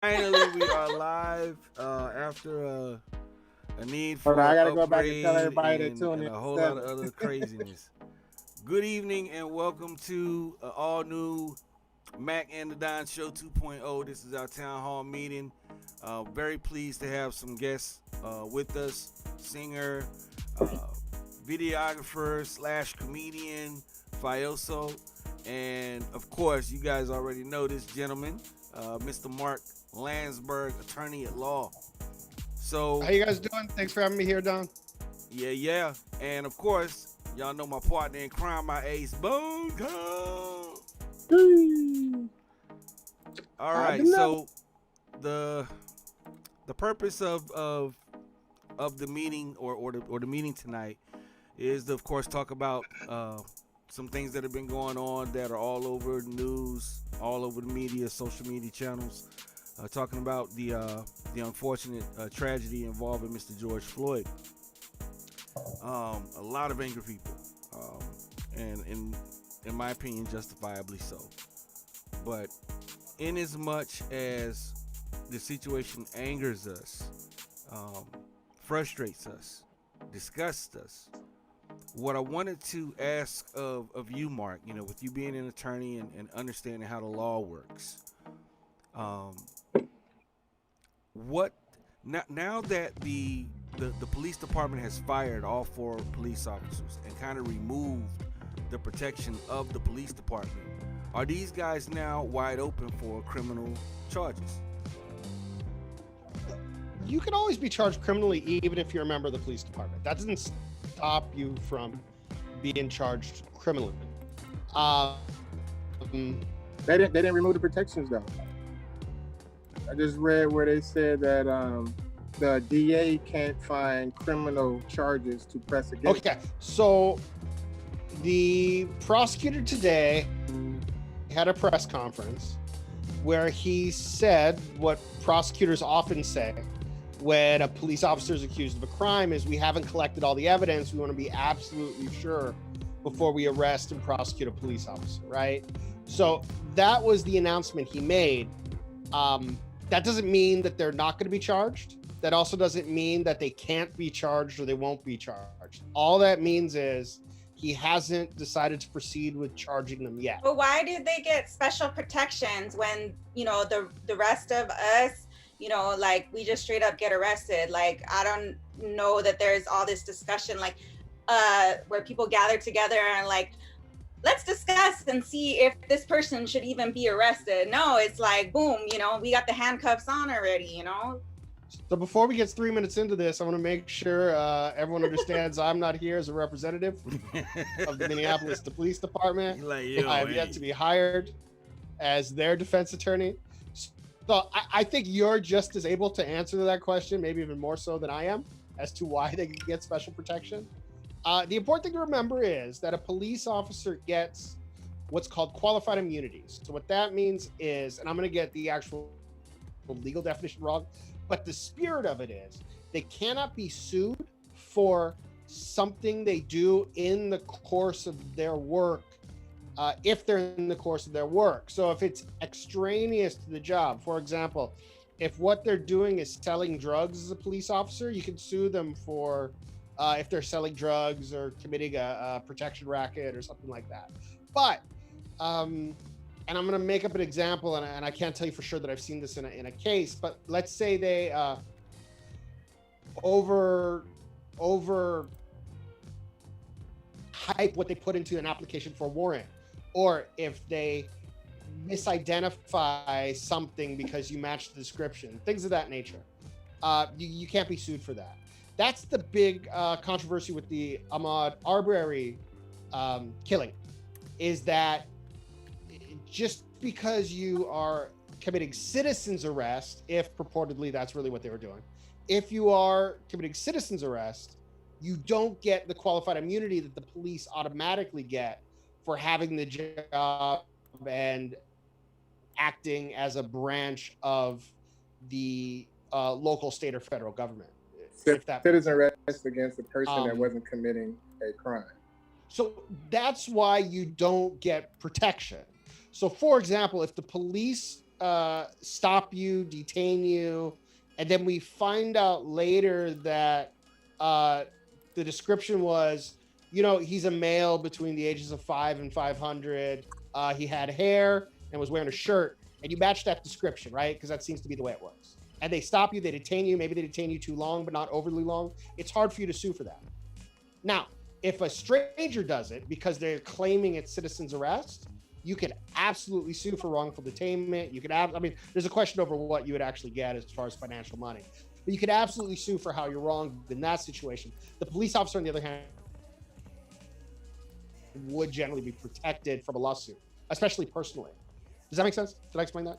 Finally, we are live after a need Hold on, for I an gotta go back and tell upgrade everybody to and, tune and in a whole lot of seven. other craziness. Good evening and welcome to all new Mac and the Don Show 2.0. This is our town hall meeting. Very pleased to have some guests with us. Singer, uh, videographer slash comedian Fioso, and of course, you guys already know this gentleman, Mr. Mark Landsberg, attorney at law. So, How you guys doing? Thanks for having me here, Don. yeah. And of course, y'all know my partner in crime, my ace, Bone Cone. All I right, do know. so the the purpose of the meeting or the meeting tonight is to, of course, talk about some things that have been going on that are all over the news, all over the media, social media channels. Talking about the unfortunate tragedy involving Mr. George Floyd. A lot of angry people, and in my opinion, justifiably so. But in as much as the situation angers us, um, frustrates us, disgusts us, what I wanted to ask of you, Mark, with you being an attorney and understanding how the law works, um, what now that the police department has fired all four police officers and kind of removed the protection of the police department, are these guys now wide open for criminal charges? You can always be charged criminally even if you're a member of the police department. That doesn't stop you from being charged criminally. Um, They didn't remove the protections though. I just read where they said that the DA can't find criminal charges to press against. okay, so the prosecutor today had a press conference where he said what prosecutors often say when a police officer is accused of a crime is we haven't collected all the evidence. We want to be absolutely sure before we arrest and prosecute a police officer, right? So that was the announcement he made. That doesn't mean that they're not going to be charged. That also doesn't mean that they can't be charged or they won't be charged. All that means is he hasn't decided to proceed with charging them yet. But why did they get special protections when, the rest of us, like we just straight up get arrested? Like, I don't know that there's all this discussion, like, where people gather together and like, let's discuss and see if this person should even be arrested. No, it's like, boom, we got the handcuffs on already. So before we get 3 minutes into this, I want to make sure everyone understands I'm not here as a representative of the Minneapolis Police Department. Like, yo, I have yet to be hired as their defense attorney. So I think you're just as able to answer that question, maybe even more so than I am, as to why they get special protection. The important thing to remember is that a police officer gets what's called qualified immunities. So what that means is, and I'm going to get the actual legal definition wrong, but the spirit of it is they cannot be sued for something they do in the course of their work, if they're in the course of their work. So if it's extraneous to the job, for example, if what they're doing is selling drugs as a police officer, you can sue them for if they're selling drugs or committing a protection racket or something like that. But, and I'm going to make up an example, and I can't tell you for sure that I've seen this in a case, but let's say they over hype what they put into an application for a warrant, or if they misidentify something because you match the description, things of that nature. You can't be sued for that. That's the big controversy with the Ahmaud Arbery killing, is that just because you are committing citizen's arrest, if purportedly that's really what they were doing, if you are committing citizen's arrest, you don't get the qualified immunity that the police automatically get for having the job and acting as a branch of the local, state, or federal government. Citizen arrest against a person that wasn't committing a crime. So that's why you don't get protection. So, for example, if the police stop you, detain you, and then we find out later that the description was, he's a male between the ages of 5 and 500. He had hair and was wearing a shirt, and you match that description, right? Because that seems to be the way it works. And they stop you, they detain you. Maybe they detain you too long, but not overly long. It's hard for you to sue for that. Now, if a stranger does it because they're claiming it's citizen's arrest, you could absolutely sue for wrongful detainment. You could there's a question over what you would actually get as far as financial money. But you could absolutely sue for how you're wrong in that situation. The police officer, on the other hand, would generally be protected from a lawsuit, especially personally. Does that make sense? Did I explain that?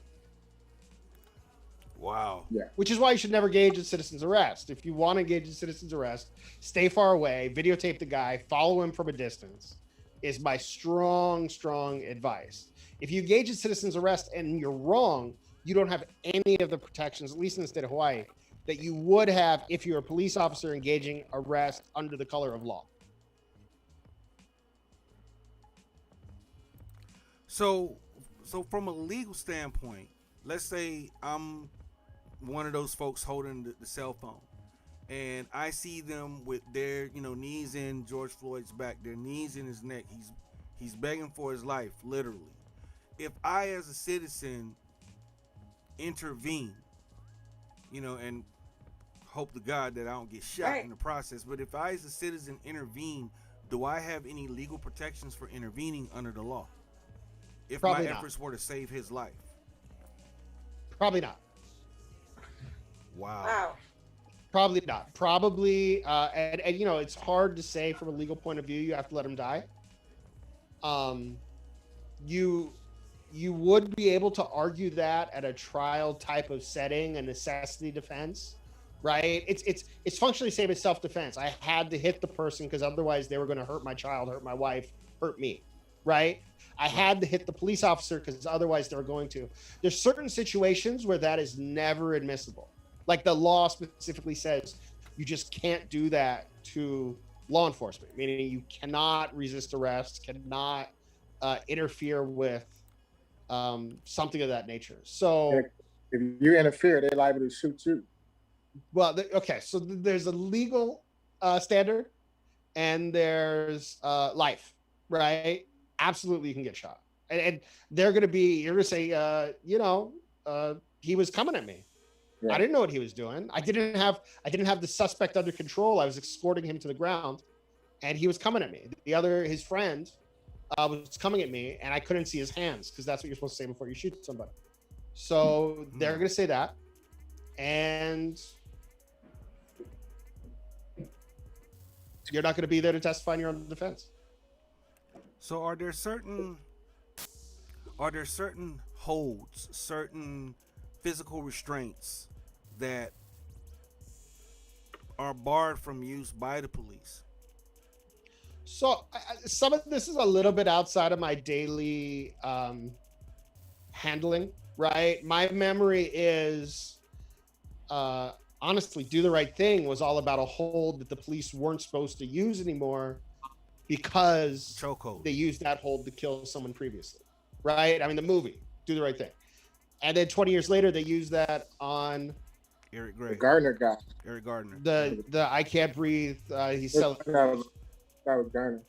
Wow. Yeah. Which is why you should never engage in citizen's arrest. If you want to engage in citizen's arrest, stay far away, videotape the guy, follow him from a distance, is my strong, strong advice. If you engage in citizen's arrest and you're wrong, you don't have any of the protections, at least in the state of Hawaii, that you would have if you're a police officer engaging arrest under the color of law. So from a legal standpoint, let's say I'm one of those folks holding the cell phone, and I see them with their knees in George Floyd's back, their knees in his neck. He's begging for his life, literally. If I, as a citizen, intervene, and hope to God that I don't get shot in the process, but if I, as a citizen, intervene, do I have any legal protections for intervening under the law? If Probably my not. efforts were to save his life? Probably not. Wow. Probably not. Probably, and it's hard to say from a legal point of view. You have to let him die. You would be able to argue that at a trial type of setting, a necessity defense, right? It's functionally the same as self-defense. I had to hit the person because otherwise they were going to hurt my child, hurt my wife, hurt me, right? I had to hit the police officer because otherwise they were going to. There's certain situations where that is never admissible. Like the law specifically says, you just can't do that to law enforcement, meaning you cannot resist arrest, cannot interfere with something of that nature. So if you interfere, they're liable to shoot you. Well, okay, so there's a legal standard and there's life, right? Absolutely, you can get shot. And you're going to say, he was coming at me. Right. I didn't know what he was doing. I didn't have the suspect under control. I was escorting him to the ground and he was coming at me. His friend was coming at me and I couldn't see his hands because that's what you're supposed to say before you shoot somebody. So they're going to say that. And you're not going to be there to testify in your own defense. So are there certain holds, certain physical restraints that are barred from use by the police? So some of this is a little bit outside of my daily handling, right? My memory is, honestly, Do the Right Thing was all about a hold that the police weren't supposed to use anymore because chokehold. They used that hold to kill someone previously, right? I mean, the movie, Do the Right Thing. And then 20 years later, they used that on Eric Gray. The Gardner guy. Eric Gardner. The I Can't Breathe. He's selling. That was Gardner.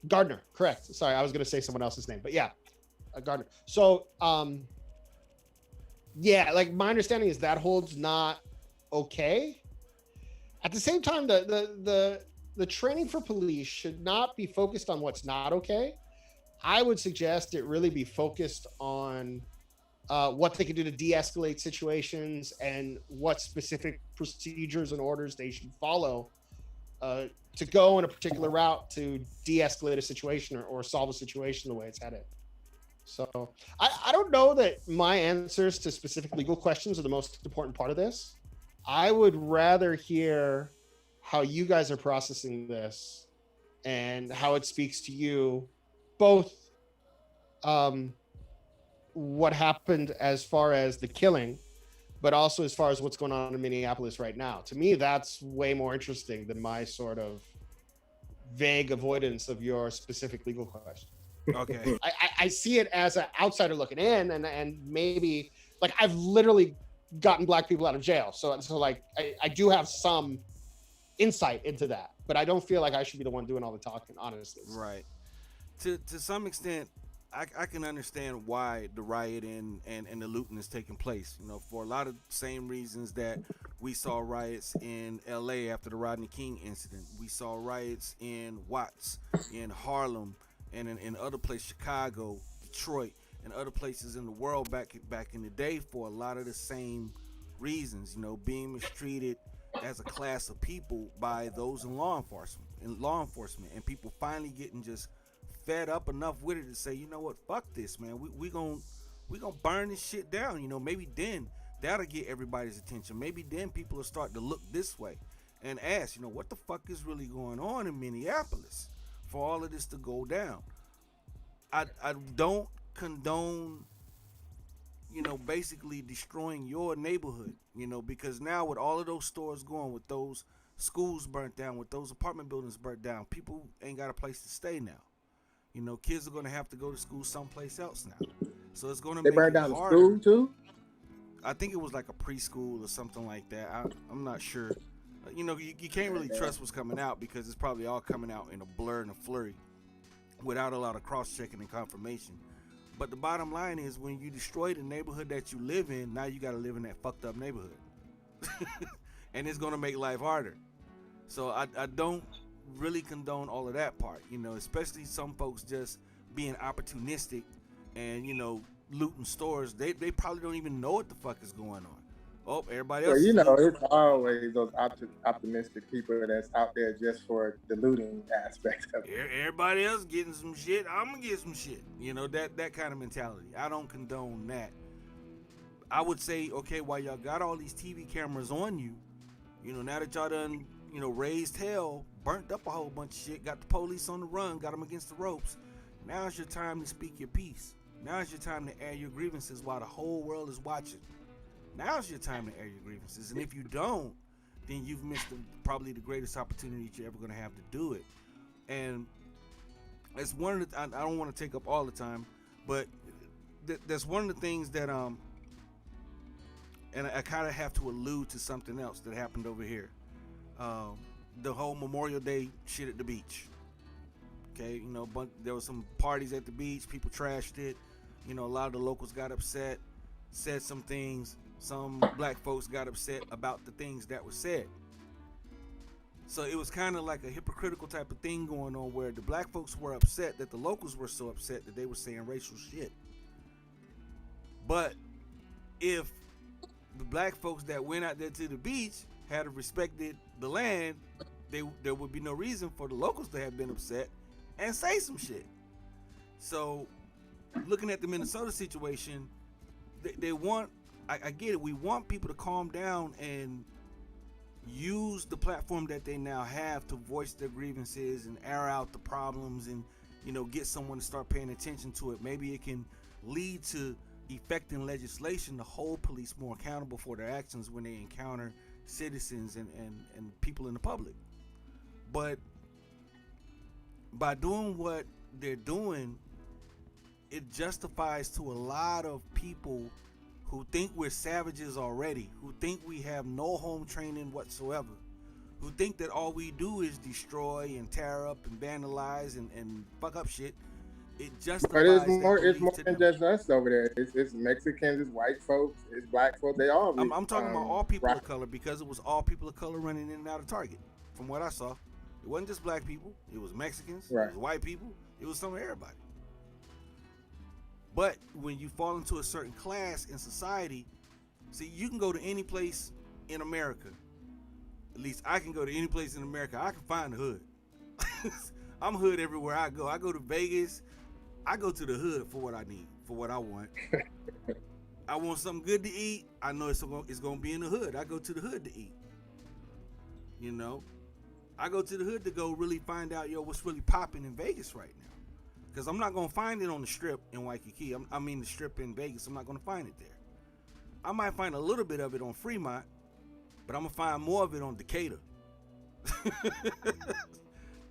Gardner, correct. Sorry, I was going to say someone else's name, but yeah, Gardner. So, yeah, like my understanding is that hold's not okay. At the same time, the training for police should not be focused on what's not okay. I would suggest it really be focused on what they can do to de-escalate situations and what specific procedures and orders they should follow to go in a particular route to de-escalate a situation or solve a situation the way it's headed. So I don't know that my answers to specific legal questions are the most important part of this. I would rather hear how you guys are processing this and how it speaks to you, both what happened as far as the killing, but also as far as what's going on in Minneapolis right now. To me, that's way more interesting than my sort of vague avoidance of your specific legal question. Okay. I see it as an outsider looking in, and maybe like I've literally gotten black people out of jail, so like I do have some insight into that, but I don't feel like I should be the one doing all the talking, honestly. Right. To some extent, I can understand why the riot and the looting is taking place. You know, for a lot of the same reasons that we saw riots in L.A. after the Rodney King incident. We saw riots in Watts, in Harlem, and in other places, Chicago, Detroit, and other places in the world back in the day for a lot of the same reasons. You know, being mistreated as a class of people by those in law enforcement, and people finally getting just fed up enough with it to say, you know what, fuck this, man. We gonna burn this shit down. You know, maybe then that'll get everybody's attention. Maybe then people will start to look this way and ask, you know, what the fuck is really going on in Minneapolis for all of this to go down. I don't condone, you know, basically destroying your neighborhood, you know, because now with all of those stores going, with those schools burnt down, with those apartment buildings burnt down, people ain't got a place to stay now. You know, kids are going to have to go to school someplace else now. So it's going to make it harder. They burned down the school too? I think it was like a preschool or something like that. I'm not sure. You know, you can't really trust what's coming out because it's probably all coming out in a blur and a flurry without a lot of cross-checking and confirmation. But the bottom line is, when you destroy the neighborhood that you live in, now you got to live in that fucked up neighborhood. And it's going to make life harder. So I don't really condone all of that part, you know, especially some folks just being opportunistic and, you know, looting stores. They probably don't even know what the fuck is going on. Oh, everybody else. Well, you know, it's always those optimistic people that's out there just for the looting aspect of it. Everybody else getting some shit, I'm gonna get some shit. You know, that kind of mentality. I don't condone that. I would say, okay, while y'all got all these TV cameras on you, you know, now that y'all done, you know, raised hell, burnt up a whole bunch of shit, got the police on the run, got them against the ropes, now's your time to speak your piece. Now's your time to air your grievances while the whole world is watching. Now's your time to air your grievances. And if you don't, then you've missed probably the greatest opportunity that you're ever going to have to do it. And it's one of the, I don't want to take up all the time, but that's one of the things that, and I kind of have to allude to something else that happened over here. The whole Memorial Day shit at the beach. Okay, you know, but there was some parties at the beach, people trashed it. You know, a lot of the locals got upset, said some things. Some black folks got upset about the things that were said. So it was kind of like a hypocritical type of thing going on, where the black folks were upset that the locals were so upset that they were saying racial shit. But if the black folks that went out there to the beach had respected the land, there would be no reason for the locals to have been upset and say some shit. So looking at the Minnesota situation, they want, I get it, we want people to calm down and use the platform that they now have to voice their grievances and air out the problems and, you know, get someone to start paying attention to it. Maybe it can lead to effecting legislation to hold police more accountable for their actions when they encounter citizens and people in the public. But by doing what they're doing, it justifies to a lot of people who think we're savages already, who think we have no home training whatsoever, who think that all we do is destroy and tear up and vandalize and fuck up shit. It justifies. But it's more than just us over there. It's Mexicans, it's white folks, it's black folks. They all. I'm talking about all people of color, because it was all people of color running in and out of Target. From what I saw, it wasn't just black people. It was Mexicans. Right. It was white people. It was some of everybody. But when you fall into a certain class in society, see, you can go to any place in America. At least I can go to any place in America. I can find the hood. I'm hood everywhere I go. I go to Vegas. I go to the hood for what I need, for what I want. I want something good to eat. I know it's going to be in the hood. I go to the hood to eat. You know? I go to the hood to go really find out, what's really popping in Vegas right now. Because I'm not going to find it on the strip in Waikiki. I mean the strip in Vegas. I'm not going to find it there. I might find a little bit of it on Fremont, but I'm going to find more of it on Decatur.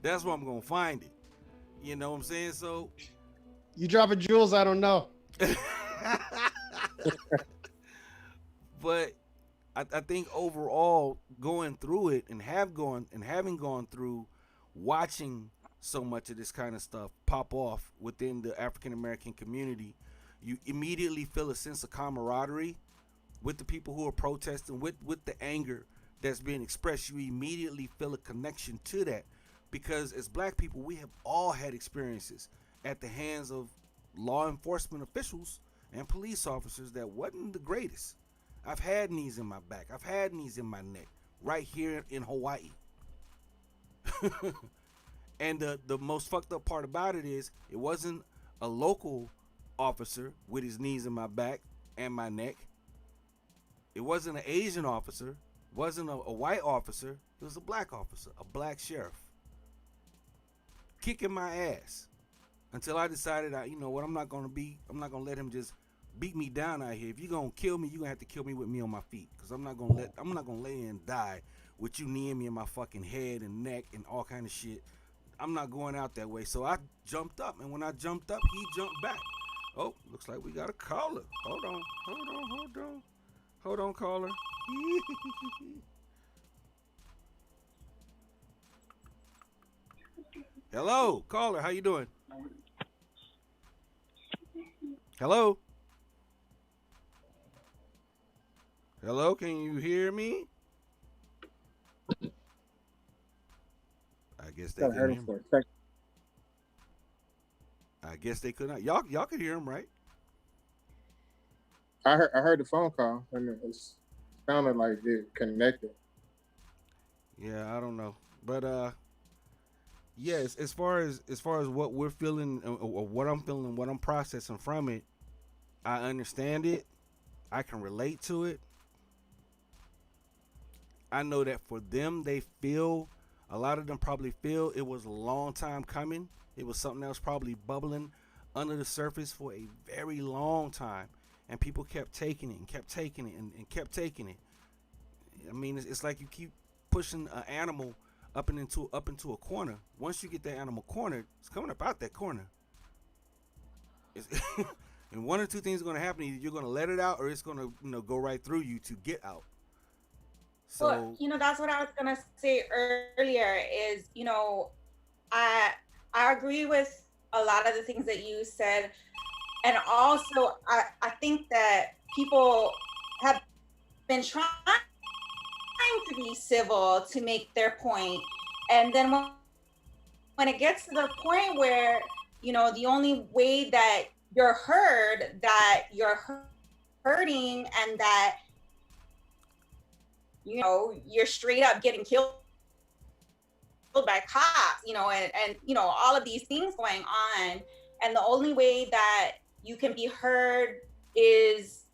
That's where I'm going to find it. You know what I'm saying? So You dropping jewels? I don't know. But I think overall, going through it and having gone through watching so much of this kind of stuff pop off within the African American community, you immediately feel a sense of camaraderie with the people who are protesting, with the anger that's being expressed. You immediately feel a connection to that, because as black people, we have all had experiences at the hands of law enforcement officials and police officers that wasn't the greatest. I've had knees in my back. I've had knees in my neck right here in Hawaii. And the most fucked up part about it is it wasn't a local officer with his knees in my back and my neck. It wasn't an Asian officer. It wasn't a white officer. It was a black officer, a black sheriff, kicking my ass until I decided, you know what, I'm not gonna let him just beat me down out here. If you're gonna kill me, you're gonna have to kill me with me on my feet, because I'm not gonna lay and die with you kneeing me in my fucking head and neck and all kind of shit. I'm not going out that way. So I jumped up, and when I jumped up, he jumped back. Oh, looks like we got a caller. Hold on, caller. Hello, caller. How you doing? Hello? Hello, can you hear me? I guess they couldn't hear me. I guess they could not. Y'all could hear him, right? I heard the phone call, and it sounded like it connected. Yeah, I don't know, but yes, as far as what we're feeling, or what I'm feeling, what I'm processing from it, I understand it. I can relate to it. I know that for them, a lot of them probably feel it was a long time coming. It was something that was probably bubbling under the surface for a very long time, and people kept taking it and kept taking it and kept taking it. I mean, it's like you keep pushing an animal up into a corner. Once you get that animal cornered, it's coming up out that corner. And one or two things are going to happen. Either you're going to let it out, or it's going to go right through you to get out. So, well, that's what I was going to say earlier is, I agree with a lot of the things that you said. And also, I think that people have been trying to be civil to make their point. And then when it gets to the point where, the only way that you're heard, that you're hurting, and that, you're straight up getting killed by cops, and all of these things going on. And the only way that you can be heard is,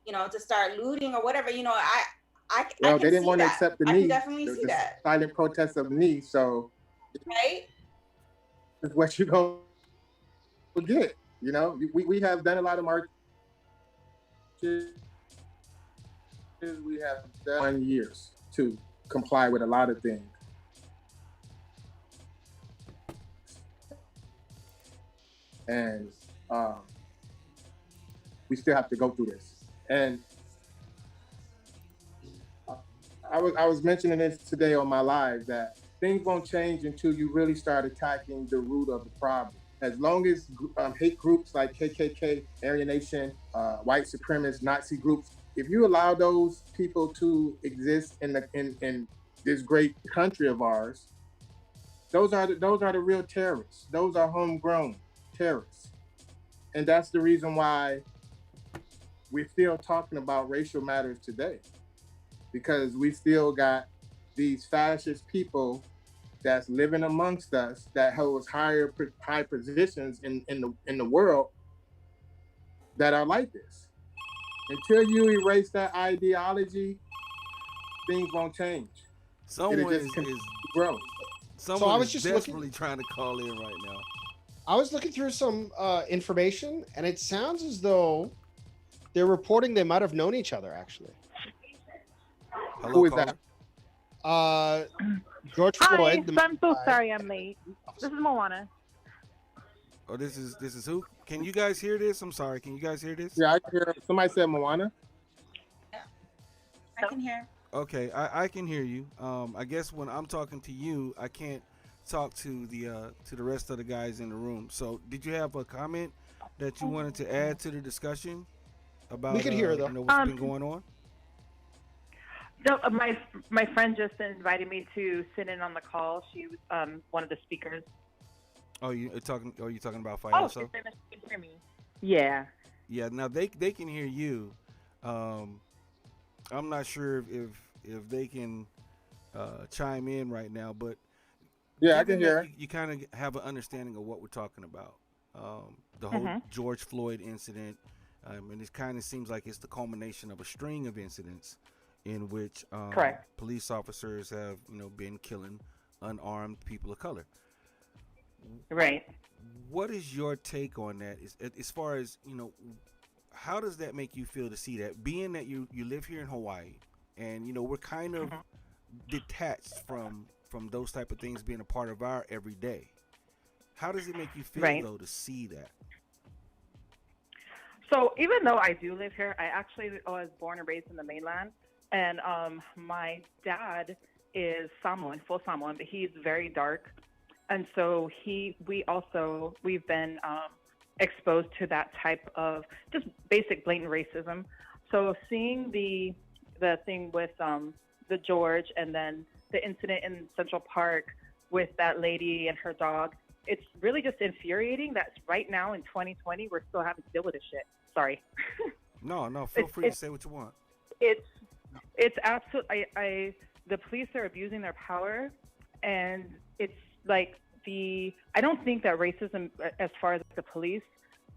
to start looting or whatever. I they didn't want to accept the knee. I can definitely see that. Silent protest of the knee. So, right, is what you're going to get. We have done a lot of marches. We have done years to comply with a lot of things. And we still have to go through this. And I was mentioning this today on my live, that things won't change until you really start attacking the root of the problem. As long as hate groups like KKK, Aryan Nation, white supremacist, Nazi groups, if you allow those people to exist in this great country of ours, those are the real terrorists. Those are homegrown terrorists. And that's the reason why we're still talking about racial matters today, because we still got these fascist people that's living amongst us that holds high positions in the world that are like this. Until you erase that ideology, things won't change. Someone is desperately trying to call in right now. I was looking through some information, and it sounds as though they're reporting they might have known each other, actually. Hello, who is caller? George Floyd. Hi, I'm so sorry I'm late. This is Moana. Oh, this is who? Can you guys hear this? I'm sorry. Can you guys hear this? Yeah, I hear somebody said Moana. Yeah, I can hear. Okay, I can hear you. I guess when I'm talking to you, I can't talk to the rest of the guys in the room. So, did you have a comment that you wanted to add to the discussion about We could hear though. what's been going on? No, my friend just invited me to sit in on the call. She was one of the speakers. Oh, you talking? Are you talking about Oh, Fayoso? she's saying that she can hear me. Yeah. Yeah. Now they can hear you. I'm not sure if they can chime in right now, but Yeah, I given can hear that her. you kind of have an understanding of what we're talking about. The whole George Floyd incident, and it kind of seems like it's the culmination of a string of incidents in which Correct. police officers have been killing unarmed people of color. Right. What is your take on that? As far as how does that make you feel to see that? Being that you live here in Hawaii, and we're kind of detached from those type of things being a part of our everyday. How does it make you feel Right. though to see that? So even though I do live here, I actually was born and raised in the mainland, and my dad is Samoan, full Samoan, but he's very dark, and so we've been exposed to that type of just basic blatant racism. So seeing the thing with the George, and then the incident in Central Park with that lady and her dog, it's really just infuriating that right now in 2020 we're still having to deal with this shit. Sorry. No, feel free to say what you want. It's absolutely. The police are abusing their power, and it's like I don't think that racism, as far as the police,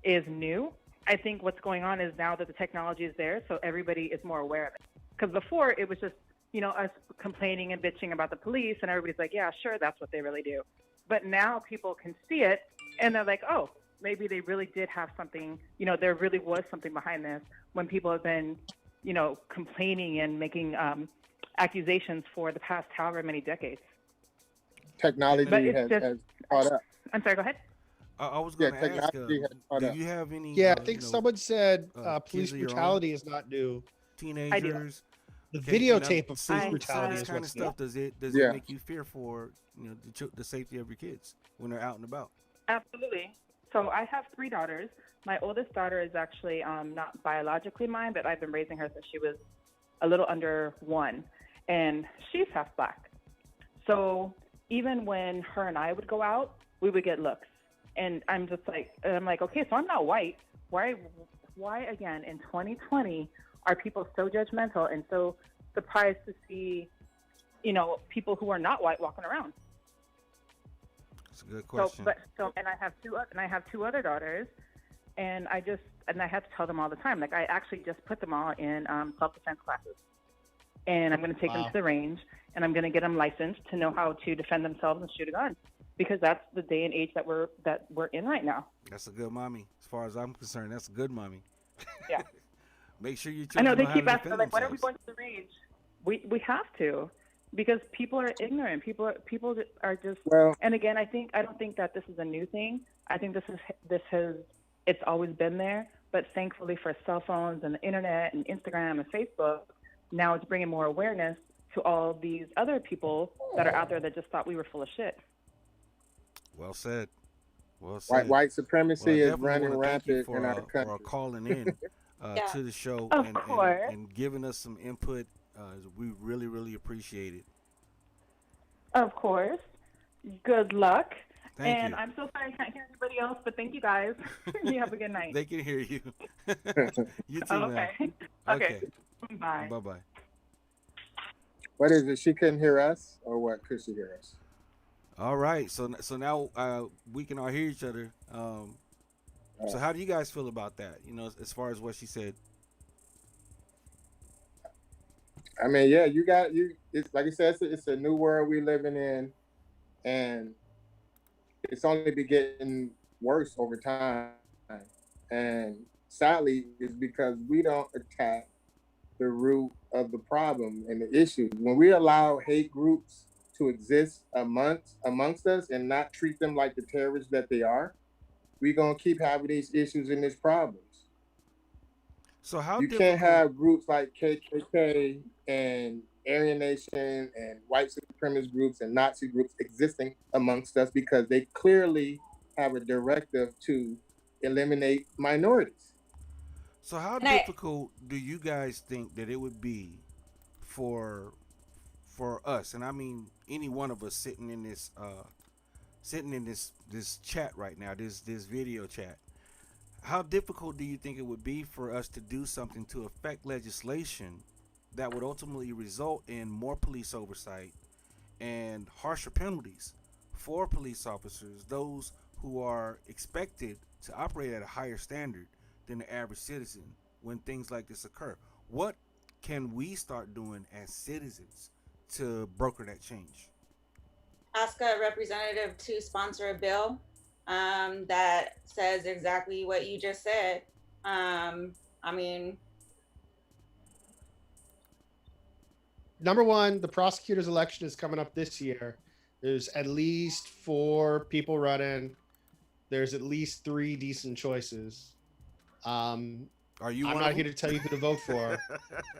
is new. I think what's going on is now that the technology is there, so everybody is more aware of it. Because before it was just us complaining and bitching about the police, and everybody's like, yeah, sure, that's what they really do. But now people can see it, and they're like, oh, maybe they really did have something. There really was something behind this. When people have been complaining and making accusations for the past however many decades. Technology But it's has caught up. I'm sorry, go ahead. I was going to ask, technology has caught do up. you have any? Yeah, I think someone said kids police of your own? brutality is not new. Teenagers. The Okay, videotape of I- police brutality this is kind of what's new. stuff does it Yeah. make you fear for the safety of your kids when they're out and about? Absolutely. So I have 3 daughters. My oldest daughter is actually not biologically mine, but I've been raising her since she was a little under 1, and she's half black. So even when her and I would go out, we would get looks, and I'm like, okay, so I'm not white. Why again in 2020 are people so judgmental and so surprised to see, people who are not white walking around? It's a good question. And I have two other daughters, and I have to tell them all the time. Like, I actually just put them all in self-defense classes, and I'm going to take them Wow. to the range, and I'm going to get them licensed to know how to defend themselves and shoot a gun, because that's the day and age that we're in right now. That's a good mommy. As far as I'm concerned, that's a good mommy. Yeah. Make sure you. I know they how keep to asking, defend like, when are we themselves. going to the range? We have to, because people are ignorant. People are just. Well, And again, I don't think that this is a new thing. I think it's always been there. But thankfully for cell phones and the internet and Instagram and Facebook, now it's bringing more awareness to all these other people that are out there that just thought we were full of shit. Well said. Well said. white supremacy Well, I is definitely running wanna thank you rampant in our for country. calling in Yeah. to the show Of and, course. and giving us some input. We really, really appreciate it. Of course. Good luck. Thank And you. I'm so sorry I can't hear anybody else, but thank you guys. You have a good night. They can hear you. You too, Oh, man. okay. Okay. Bye. Bye bye. What is it? She couldn't hear us, or what? Could she hear us? All right. So now we can all hear each other. So how do you guys feel about that? As far as what she said. I mean, yeah, it's like you said, it's a new world we're living in, and it's only been getting worse over time. And sadly, it's because we don't attack the root of the problem and the issue. When we allow hate groups to exist amongst us and not treat them like the terrorists that they are, we're gonna keep having these issues and these problems. So how You difficult? can't have groups like KKK and Aryan Nation and white supremacist groups and Nazi groups existing amongst us because they clearly have a directive to eliminate minorities. So how And I, difficult do you guys think that it would be for us, and I mean any one of us sitting in this chat right now, this video chat? How difficult do you think it would be for us to do something to affect legislation that would ultimately result in more police oversight and harsher penalties for police officers, those who are expected to operate at a higher standard than the average citizen when things like this occur? What can we start doing as citizens to broker that change? ask a representative to sponsor a bill that says exactly what you just said. I mean, Number one, the prosecutor's election is coming up this year. There's at least 4 people running. There's at least 3 decent choices. Are you? I'm one not of here them? to tell you who to vote for.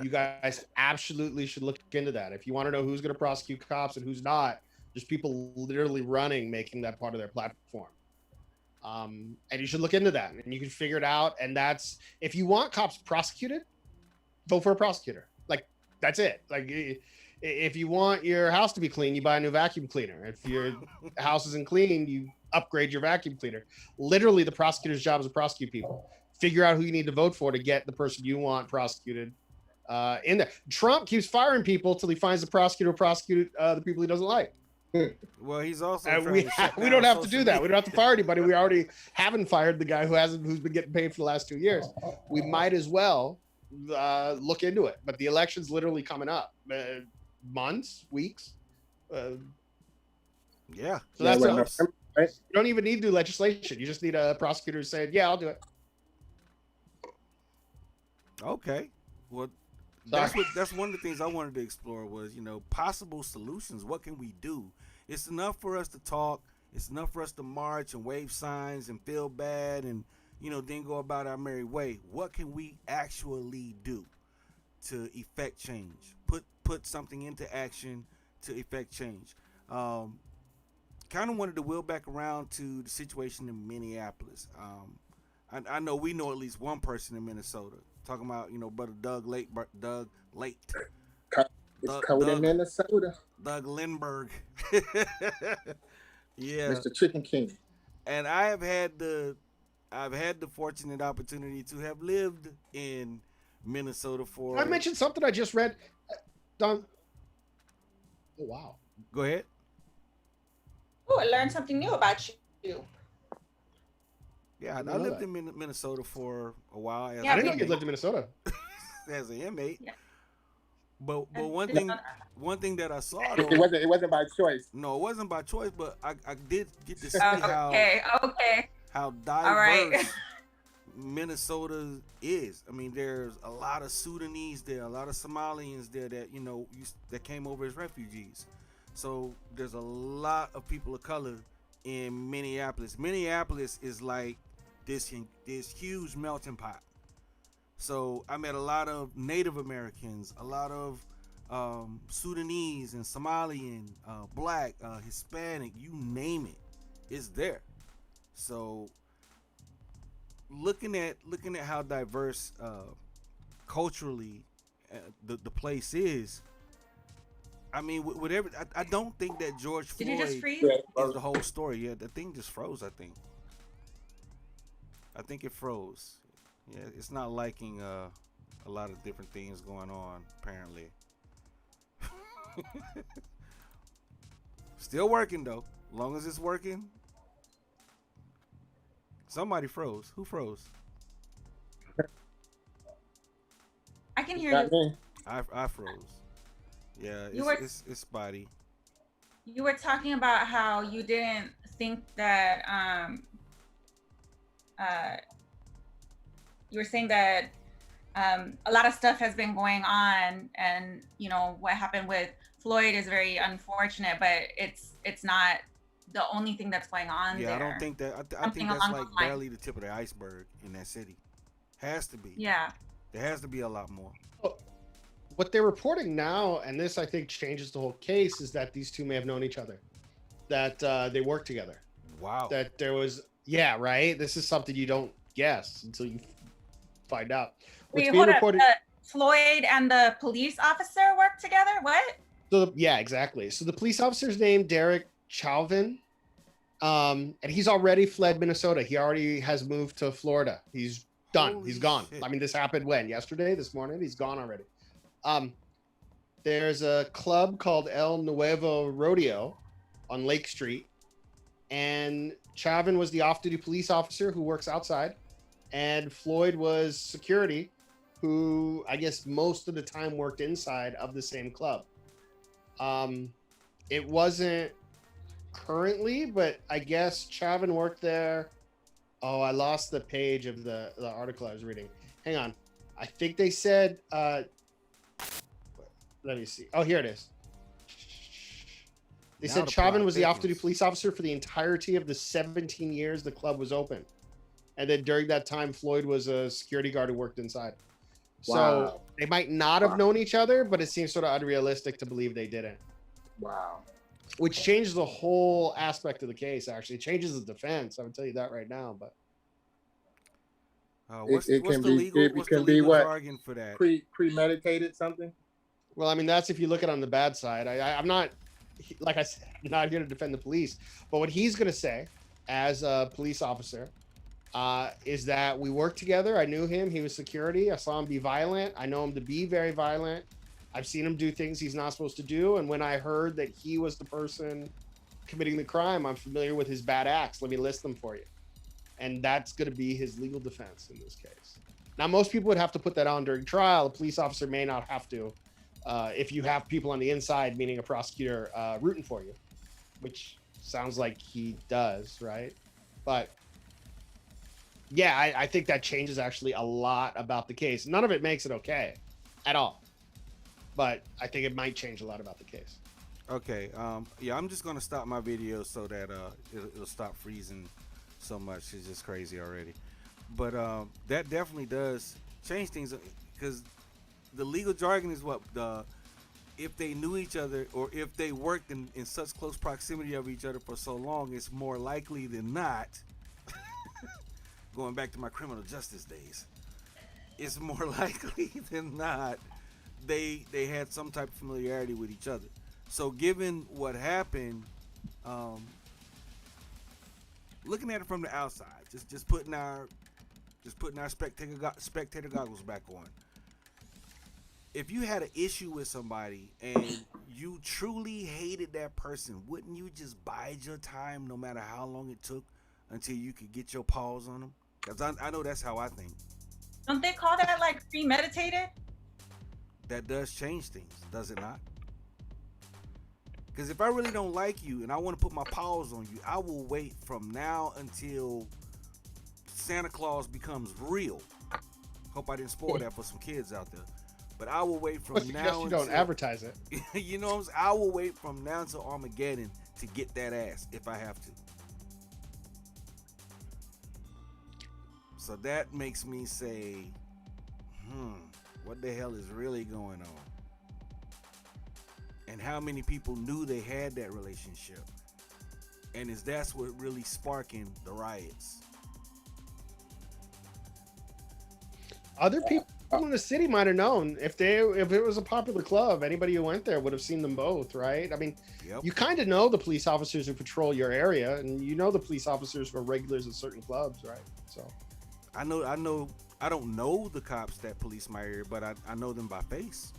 You guys absolutely should look into that. If you want to know who's going to prosecute cops and who's not, there's people literally running, making that part of their platform. And you should look into that, and you can figure it out. And that's, if you want cops prosecuted, vote for a prosecutor. Like, that's it. Like, if you want your house to be clean, you buy a new vacuum cleaner. If your house isn't clean, you upgrade your vacuum cleaner. Literally, the prosecutor's job is to prosecute people. Figure out who you need to vote for to get the person you want prosecuted in there. Trump keeps firing people till he finds the prosecutor to prosecute the people he doesn't like. Well, he's also We don't have to do that. We don't have to fire anybody. We already haven't fired the guy who's been getting paid for the last 2 years. We might as well look into it. But the election's literally coming up. Months, weeks. Yeah. So that's well, us. You don't even need to do legislation. You just need a prosecutor saying, "Yeah, I'll do it." Okay. Well, Sorry. that's one of the things I wanted to explore was, possible solutions. What can we do? It's enough for us to talk. It's enough for us to march and wave signs and feel bad and, then go about our merry way. What can we actually do to effect change? Put something into action to effect change. Kind of wanted to wheel back around to the situation in Minneapolis. I know we know at least one person in Minnesota. Talking about, brother Doug Late. It's cold in Minnesota. Doug Lindbergh. Yeah. Mr. Chicken King. And I've had the fortunate opportunity to have lived in Minnesota for. I mentioned something I just read. Don. Oh wow. Go ahead. oh, I learned something new about you. Yeah, I lived in Minnesota for a while. I didn't know you lived in Minnesota. As an inmate. Yeah. But one thing that I saw though, It wasn't by choice. No, it wasn't by choice, but I did get to see Okay. how All diverse right. Minnesota is. I mean, there's a lot of Sudanese there, a lot of Somalians there that that came over as refugees. So there's a lot of people of color in Minneapolis. Minneapolis is like this huge melting pot. So I met a lot of Native Americans, a lot of Sudanese and Somalian, Black, Hispanic, you name it, it's there. So looking at how diverse culturally the place is, I mean, whatever. I don't think that George Floyd Did you just freeze? is the whole story. Yeah, the thing just froze. I think it froze. Yeah, it's not liking a lot of different things going on, apparently. Still working, though. As long as it's working. Somebody froze. Who froze? I can hear Not you. me. I froze. Yeah, it's spotty. You were talking about how you didn't think that you were saying that a lot of stuff has been going on, and what happened with Floyd is very unfortunate, but it's not the only thing that's going on Yeah, there. I don't think that. I think Something that's along like those lines. barely the tip of the iceberg in that city. Has to be. Yeah. There has to be a lot more. What they're reporting now, and this I think changes the whole case, is that these two may have known each other, that they worked together. Wow. That there was, yeah, right. This is something you don't guess until you find out. Wait, hold up. Floyd and the police officer worked together? What? So yeah, exactly. So the police officer's named Derek Chavan, and he's already fled Minnesota. He already has moved to Florida. He's done. Holy He's gone. shit. I mean, this happened when? Yesterday? This morning? He's gone already. There's a club called El Nuevo Rodeo on Lake Street, and Chavan was the off-duty police officer who works outside, and Floyd was security, who I guess most of the time worked inside of the same club. It wasn't currently, but I guess Chavan worked there. Oh, I lost the page of the article I was reading. Hang on. I think they said, let me see. Oh, here it is. They Now said the Chavan plot was the off-duty thickens. police officer for the entirety of the 17 years the club was open. And then during that time, Floyd was a security guard who worked inside. So Wow. they might not have known each other, but it seems sort of unrealistic to believe they didn't. Wow. Which changes the whole aspect of the case, actually. It changes the defense. I would tell you that right now. But What's it the can be- legal, it what's can the be legal what? jargon for that? Premeditated something? well, I mean, that's if you look at it on the bad side. I'm not, like I said, I'm not here to defend the police. But what he's going to say as a police officer is that we worked together. I knew him. He was security. I saw him be violent. I know him to be very violent. I've seen him do things he's not supposed to do. And when I heard that he was the person committing the crime, I'm familiar with his bad acts. Let me list them for you. And that's going to be his legal defense in this case. Now, most people would have to put that on during trial. A police officer may not have to if you have people on the inside, meaning a prosecutor rooting for you, which sounds like he does, right? But yeah, I think that changes actually a lot about the case. None of it makes it okay at all. But I think it might change a lot about the case. Okay. Yeah, I'm just gonna stop my video so that it'll stop freezing so much. It's just crazy already. But that definitely does change things because the legal jargon is what if they knew each other or if they worked in such close proximity of each other for so long, it's more likely than not. Going back to my criminal justice days, it's more likely than not they had some type of familiarity with each other. So given what happened, looking at it from the outside, just putting our spectator goggles back on. If you had an issue with somebody and you truly hated that person, wouldn't you just bide your time no matter how long it took until you could get your paws on them? Because I know that's how I think. Don't they call that like premeditated? That does change things, does it not? Because if I really don't like you and I want to put my paws on you, I will wait from now until Santa Claus becomes real. Hope I didn't spoil that for some kids out there. But I will wait from now you don't advertise it. You know what I'm saying? I will wait from now until Armageddon to get that ass if I have to. So that makes me say, what the hell is really going on? And how many people knew they had that relationship? And is that's what really sparking the riots? Other people in the city might have known if it was a popular club. Anybody who went there would have seen them both, right? I mean, Yep. you kind of know the police officers who patrol your area, and you know the police officers who are regulars at certain clubs, right? So I don't know the cops that police my area, but I know them by face.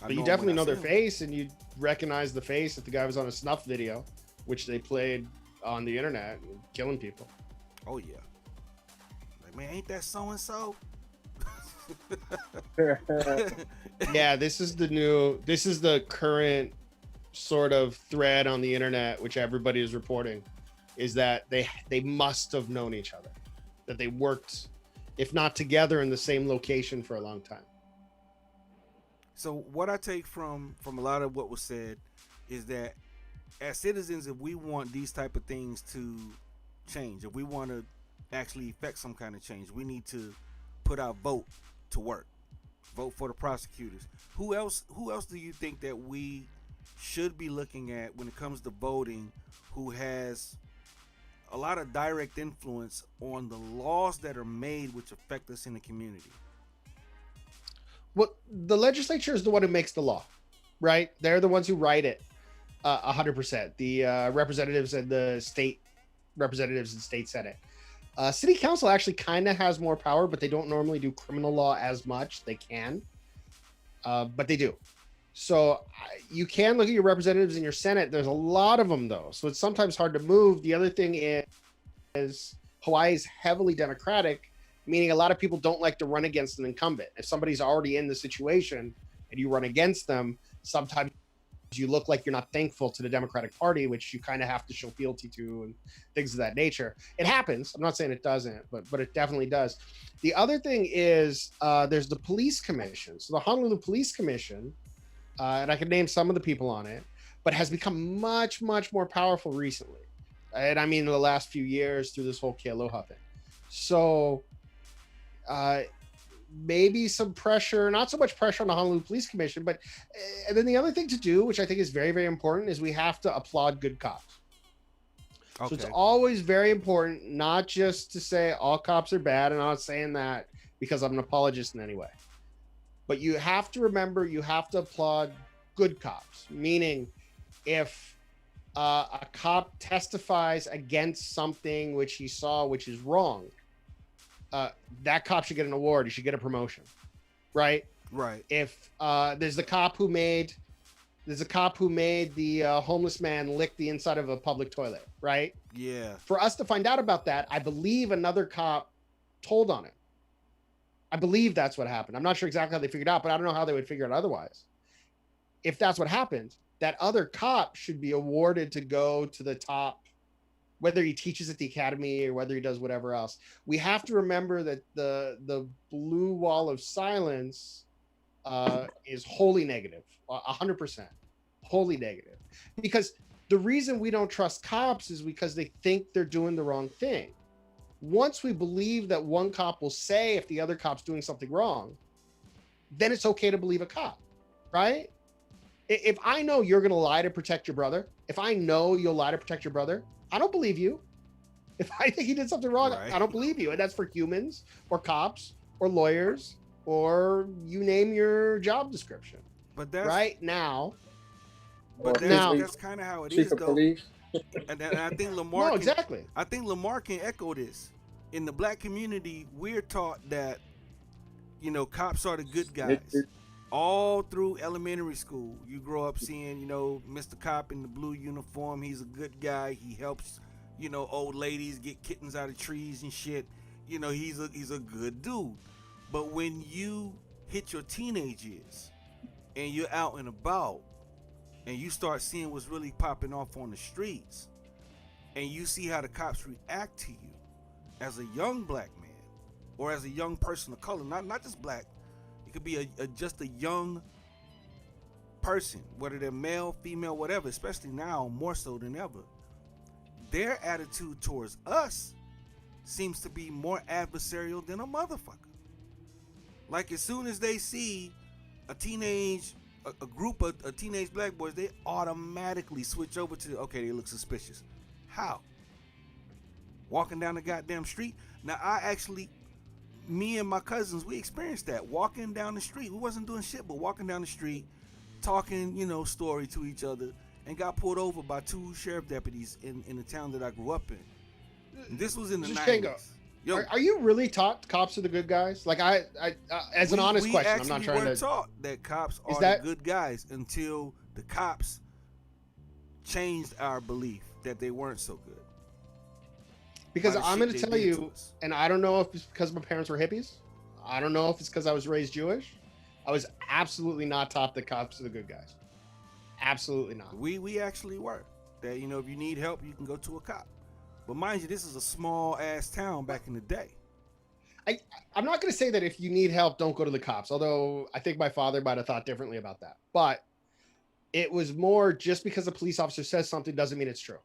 I but you them definitely when I know their see them. face, and you recognize the face if the guy was on a snuff video, which they played on the internet, and killing people. Oh yeah. Like, man, ain't that so and so? Yeah, this is the current sort of thread on the internet, which everybody is reporting, is that they must have known each other, that they worked, if not together, in the same location for a long time. So what I take from a lot of what was said is that as citizens, if we want these type of things to change, if we want to actually effect some kind of change, we need to put our vote to work. Vote for the prosecutors. Who else do you think that we should be looking at when it comes to voting, who has a lot of direct influence on the laws that are made which affect us in the community? Well, the legislature is the one who makes the law, right? They're the ones who write it 100%. The representatives and the state representatives and state senate. City council actually kind of has more power, but they don't normally do criminal law as much. They can, but they do. So you can look at your representatives in your Senate. There's a lot of them, though. So it's sometimes hard to move. The other thing is Hawaii is heavily Democratic, meaning a lot of people don't like to run against an incumbent. If somebody's already in the situation and you run against them, sometimes you look like you're not thankful to the Democratic Party, which you kind of have to show fealty to and things of that nature. It happens. I'm not saying it doesn't, but it definitely does. The other thing is there's the police commission. So the Honolulu Police Commission, and I can name some of the people on it, but has become much, much more powerful recently. And I mean, in the last few years through this whole Kealoha thing. So maybe some pressure, not so much pressure on the Honolulu Police Commission, but and then the other thing to do, which I think is very, very important, is we have to applaud good cops. Okay. So it's always very important, not just to say all cops are bad, and I'm not saying that because I'm an apologist in any way. But you have to remember, you have to applaud good cops, meaning if a cop testifies against something which he saw, which is wrong, that cop should get an award. He should get a promotion, right? Right. If there's a cop who made the homeless man lick the inside of a public toilet, right? Yeah. For us to find out about that, I believe another cop told on it. I believe that's what happened. I'm not sure exactly how they figured it out, but I don't know how they would figure it otherwise. If that's what happened, that other cop should be awarded to go to the top, whether he teaches at the academy or whether he does whatever else. We have to remember that the blue wall of silence is wholly negative, 100%, wholly negative. Because the reason we don't trust cops is because they think they're doing the wrong thing. Once we believe that one cop will say if the other cop's doing something wrong, then it's okay to believe a cop, right? If I know you're going to lie to protect your brother, if I know you'll lie to protect your brother, I don't believe you. If I think he did something wrong, right, I don't believe you. And that's for humans or cops or lawyers or you name your job description. But that's right now. But that's kind of how it is, though. And I think Lamar. No, exactly. I think Lamar can echo this. In the black community, we're taught that, cops are the good guys. All through elementary school, you grow up seeing, Mr. Cop in the blue uniform. He's a good guy. He helps, old ladies get kittens out of trees and shit. He's a good dude. But when you hit your teenage years and you're out and about and you start seeing what's really popping off on the streets and you see how the cops react to you as a young black man or as a young person of color, not just black, it could be just a young person, whether they're male, female, whatever, especially now more so than ever, their attitude towards us seems to be more adversarial than a motherfucker. Like as soon as they see a group of teenage black boys, they automatically switch over to, okay, they look suspicious. How? Walking down the goddamn street. Now me and my cousins, we experienced that. Walking down the street, we wasn't doing shit, but walking down the street, talking, story to each other, and got pulled over by two sheriff deputies in the town that I grew up in. And this was in the 90s. Yo, are you really taught cops are the good guys? Like I as an honest question, I'm not trying to. We were taught that cops are the good guys until the cops changed our belief that they weren't so good. Because I'm going to tell you, and I don't know if it's because my parents were hippies. I don't know if it's because I was raised Jewish. I was absolutely not taught that cops are the good guys. Absolutely not. We actually were. That, if you need help, you can go to a cop. But mind you, this is a small ass town back in the day. I'm not going to say that if you need help, don't go to the cops. Although I think my father might have thought differently about that. But it was more just because a police officer says something doesn't mean it's true.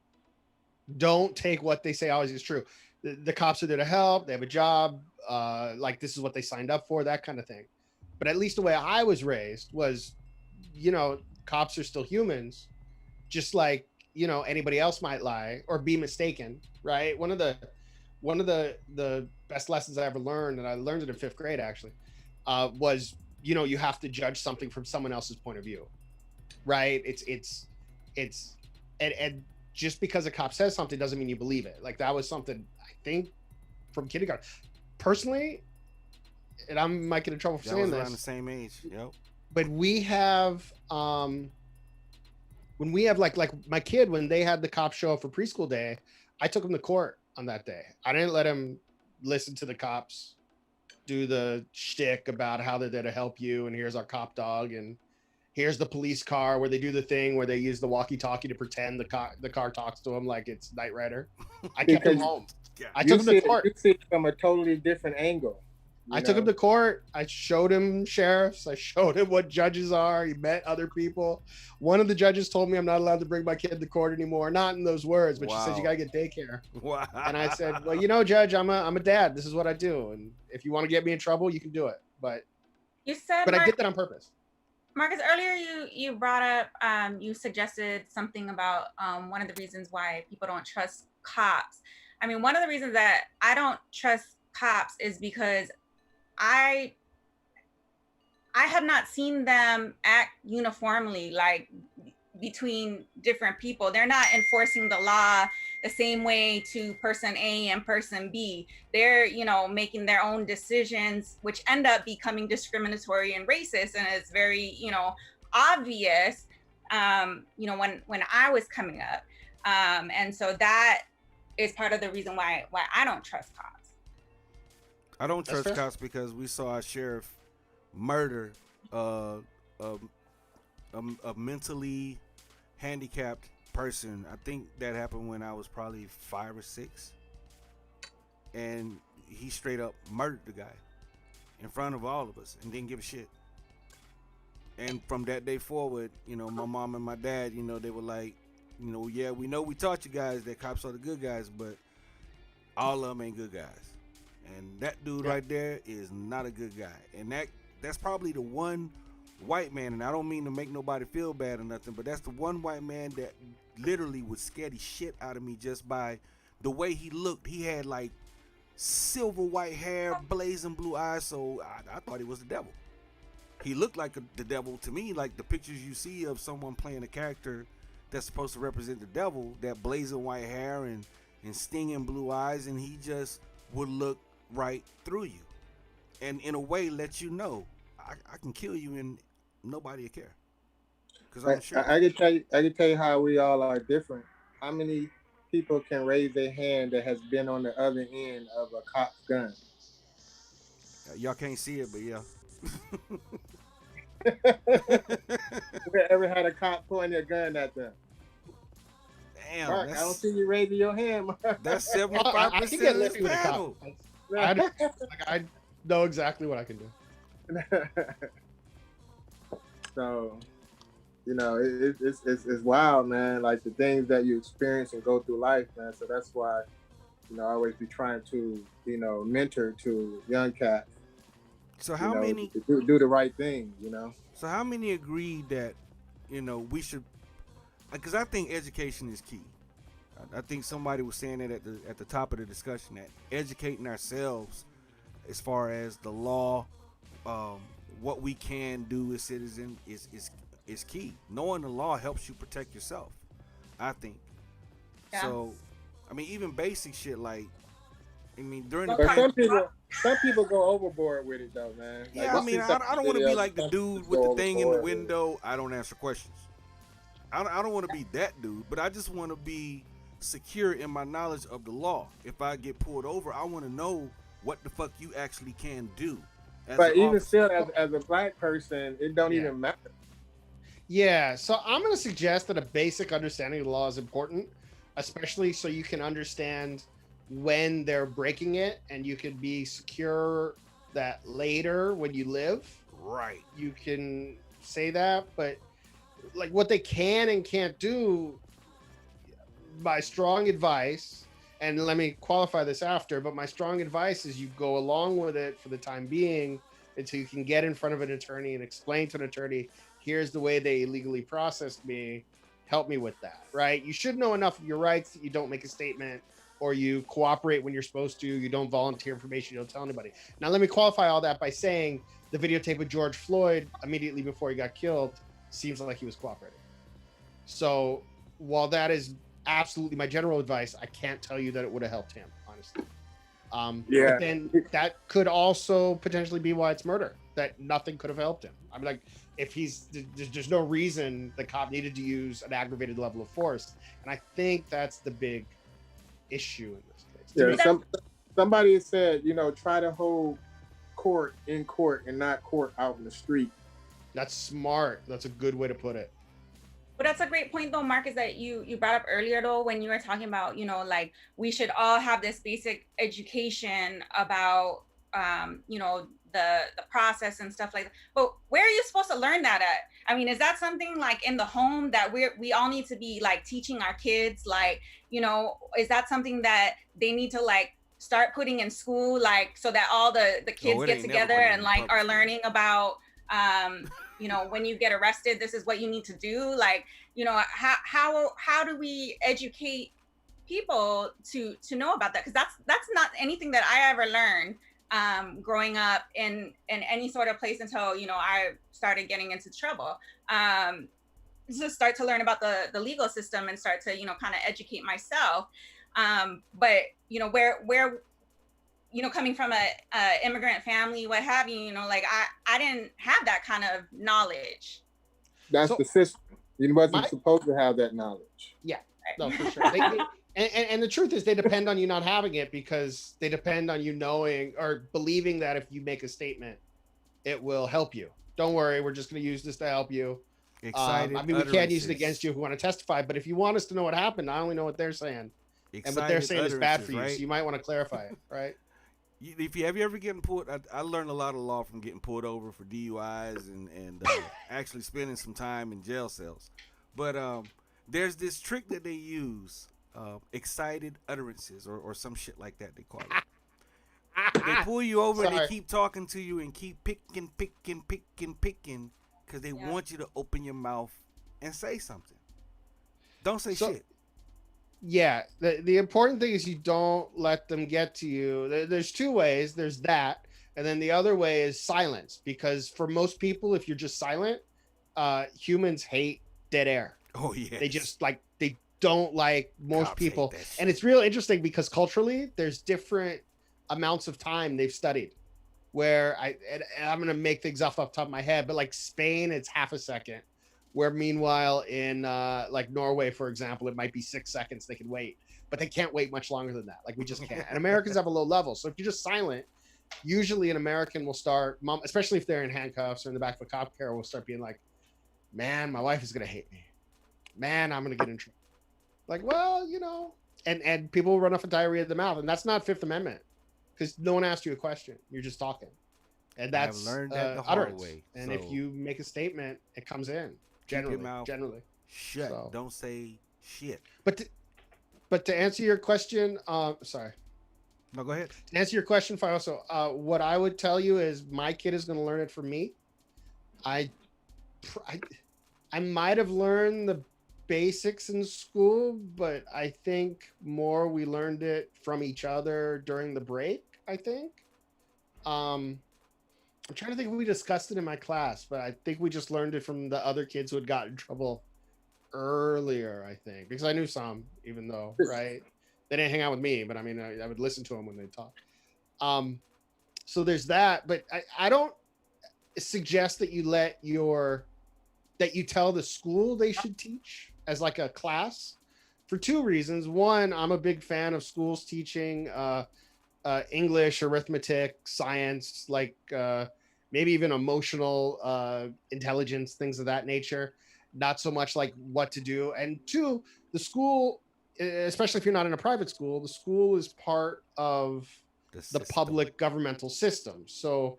Don't take what they say always is true. The cops are there to help. They have a job. Like this is what they signed up for, that kind of thing. But at least the way I was raised was, cops are still humans, just like, anybody else might lie or be mistaken, right? One of the best lessons I ever learned, and I learned it in 5th grade actually, was, you have to judge something from someone else's point of view, right? And just because a cop says something doesn't mean you believe it. Like that was something I think from kindergarten. Personally, and I might get in trouble for saying this. Around the same age, yep. But we have, when we have like my kid, when they had the cops show up for preschool day, I took him to court on that day. I didn't let him listen to the cops do the shtick about how they're there to help you, and here's our cop dog, and here's the police car, where they do the thing where they use the walkie-talkie to pretend the car talks to him like it's Knight Rider. I kept him home. I took him to court. You see it from a totally different angle. I took him to court. I showed him sheriffs. I showed him what judges are. He met other people. One of the judges told me I'm not allowed to bring my kid to court anymore. Not in those words, but she said you gotta get daycare. Wow. And I said, well, Judge, I'm a dad. This is what I do, and if you want to get me in trouble, you can do it. But I did that on purpose. Marcus, earlier you brought up, you suggested something about one of the reasons why people don't trust cops. I mean, one of the reasons that I don't trust cops is because I have not seen them act uniformly, like between different people. They're not enforcing the law the same way to person A and person B. They're, making their own decisions, which end up becoming discriminatory and racist. And it's very, obvious, when I was coming up. And so that is part of the reason why I don't trust cops. I don't trust cops because we saw our sheriff murder a mentally handicapped person. I think that happened when I was probably 5 or 6, and he straight up murdered the guy in front of all of us and didn't give a shit. And from that day forward, my mom and my dad, they were like, yeah, we know we taught you guys that cops are the good guys, but all of them ain't good guys. And that dude right there is not a good guy. And that's probably the one white man, and I don't mean to make nobody feel bad or nothing, but that's the one white man that literally would scare the shit out of me just by the way he looked. He had like silver white hair, blazing blue eyes, so I thought he was the devil. He looked like the devil to me, like the pictures you see of someone playing a character that's supposed to represent the devil, that blazing white hair and stinging blue eyes, and he just would look right through you, and in a way let you know I can kill you and nobody will care. Because I'm sure I can tell you how we all are different. How many people can raise their hand that has been on the other end of a cop's gun? Y'all can't see it, but yeah. You ever had a cop pointing a gun at them? Damn, Mark, I don't see you raising your hand, Mark. That's 75% I can get of this lippy with a panel. cop. I know exactly what I can do. So, it's wild, man. Like the things that you experience and go through life, man. So that's why, I always be trying to, mentor to young cats. So how many do the right thing, So how many agree that, we should? Because I think education is key. I think somebody was saying that at the top of the discussion, that educating ourselves as far as the law, what we can do as citizens is key. Knowing the law helps you protect yourself, I think. Yeah. So, I mean, even basic shit like, during the some people go overboard with it though, man. Yeah, I don't want to be like the dude with the thing in the window. I don't answer questions. I don't want to be that dude, but I just want to be secure in my knowledge of the law. If I get pulled over, I want to know what the fuck you actually can do. But even still, as a black person, it don't even matter. Yeah, so I'm going to suggest that a basic understanding of the law is important, especially so you can understand when they're breaking it, and you can be secure that later when you live. Right. You can say that, but like what they can and can't do, my strong advice, and let me qualify this after, but my strong advice is you go along with it for the time being until you can get in front of an attorney and explain to an attorney, here's the way they illegally processed me, help me with that, right? You should know enough of your rights that you don't make a statement, or you cooperate when you're supposed to, you don't volunteer information, you don't tell anybody. Now, let me qualify all that by saying the videotape of George Floyd immediately before he got killed seems like he was cooperating. So while that is absolutely my general advice, I can't tell you that it would have helped him, honestly. Yeah. But then that could also potentially be why it's murder, that nothing could have helped him. I mean, like, if there's no reason the cop needed to use an aggravated level of force. And I think that's the big issue in this case. Yeah, somebody has said, try to hold court in court and not court out in the street. That's smart. That's a good way to put it. But that's a great point, though, Marcus, that you brought up earlier, though, when you were talking about, like, we should all have this basic education about, the process and stuff like that. But where are you supposed to learn that at? I mean, is that something like in the home that we all need to be like teaching our kids? Like, is that something that they need to like start putting in school, like, so that all the kids get together and like are learning about, when you get arrested, this is what you need to do. Like, how do we educate people to know about that? Because that's not anything that I ever learned growing up in any sort of place until, I started getting into trouble. To start to learn about the legal system and start to, kind of educate myself. But, where coming from a immigrant family, what have you, like I didn't have that kind of knowledge. That's the system. You wasn't supposed to have that knowledge. Yeah, no, for sure. And the truth is they depend on you not having it, because they depend on you knowing or believing that if you make a statement, it will help you. Don't worry, we're just going to use this to help you. Excited I mean, we can't use it against you if we want to testify, but if you want us to know what happened, I only know what they're saying. And what they're saying is bad for you, right? So you might want to clarify it, right? Have you ever gotten pulled? I learned a lot of law from getting pulled over for DUIs and actually spending some time in jail cells. But there's this trick that they use, excited utterances or some shit like that they call it. They pull you over and they keep talking to you and keep picking because they want you to open your mouth and say something. Don't say shit. Yeah, the important thing is you don't let them get to you. There's two ways. There's that, and then the other way is silence. Because for most people, if you're just silent, humans hate dead air. Oh yeah, they just like they don't like most people, and it's real interesting because culturally, there's different amounts of time they've studied. Where I'm gonna make things off the top of my head, but like Spain, it's half a second. Where meanwhile in like Norway, for example, it might be 6 seconds they can wait, but they can't wait much longer than that. Like we just can't. And Americans have a low level. So if you're just silent, usually an American will start, especially if they're in handcuffs or in the back of a cop car, will start being like, man, my wife is going to hate me. Man, I'm going to get in trouble. Like, well, and people will run off a diarrhea of the mouth. And that's not Fifth Amendment because no one asked you a question. You're just talking. And that's I've learned that the hard way. And if you make a statement, it comes in. Generally. Shut. So. Don't say shit. But to answer your question, sorry. No, go ahead. To answer your question, also, what I would tell you is my kid is going to learn it from me. I might have learned the basics in school, but I think more we learned it from each other during the break. I think. I'm trying to think if we discussed it in my class, but I think we just learned it from the other kids who had gotten in trouble earlier, I think, because I knew some, even though, right? They didn't hang out with me, but I mean, I would listen to them when they talk. So there's that, but I don't suggest that you tell the school they should teach as like a class for two reasons. One, I'm a big fan of schools teaching English, arithmetic, science, like maybe even emotional intelligence, things of that nature. Not so much like what to do. And two, the school, especially if you're not in a private school, the school is part of the public governmental system. So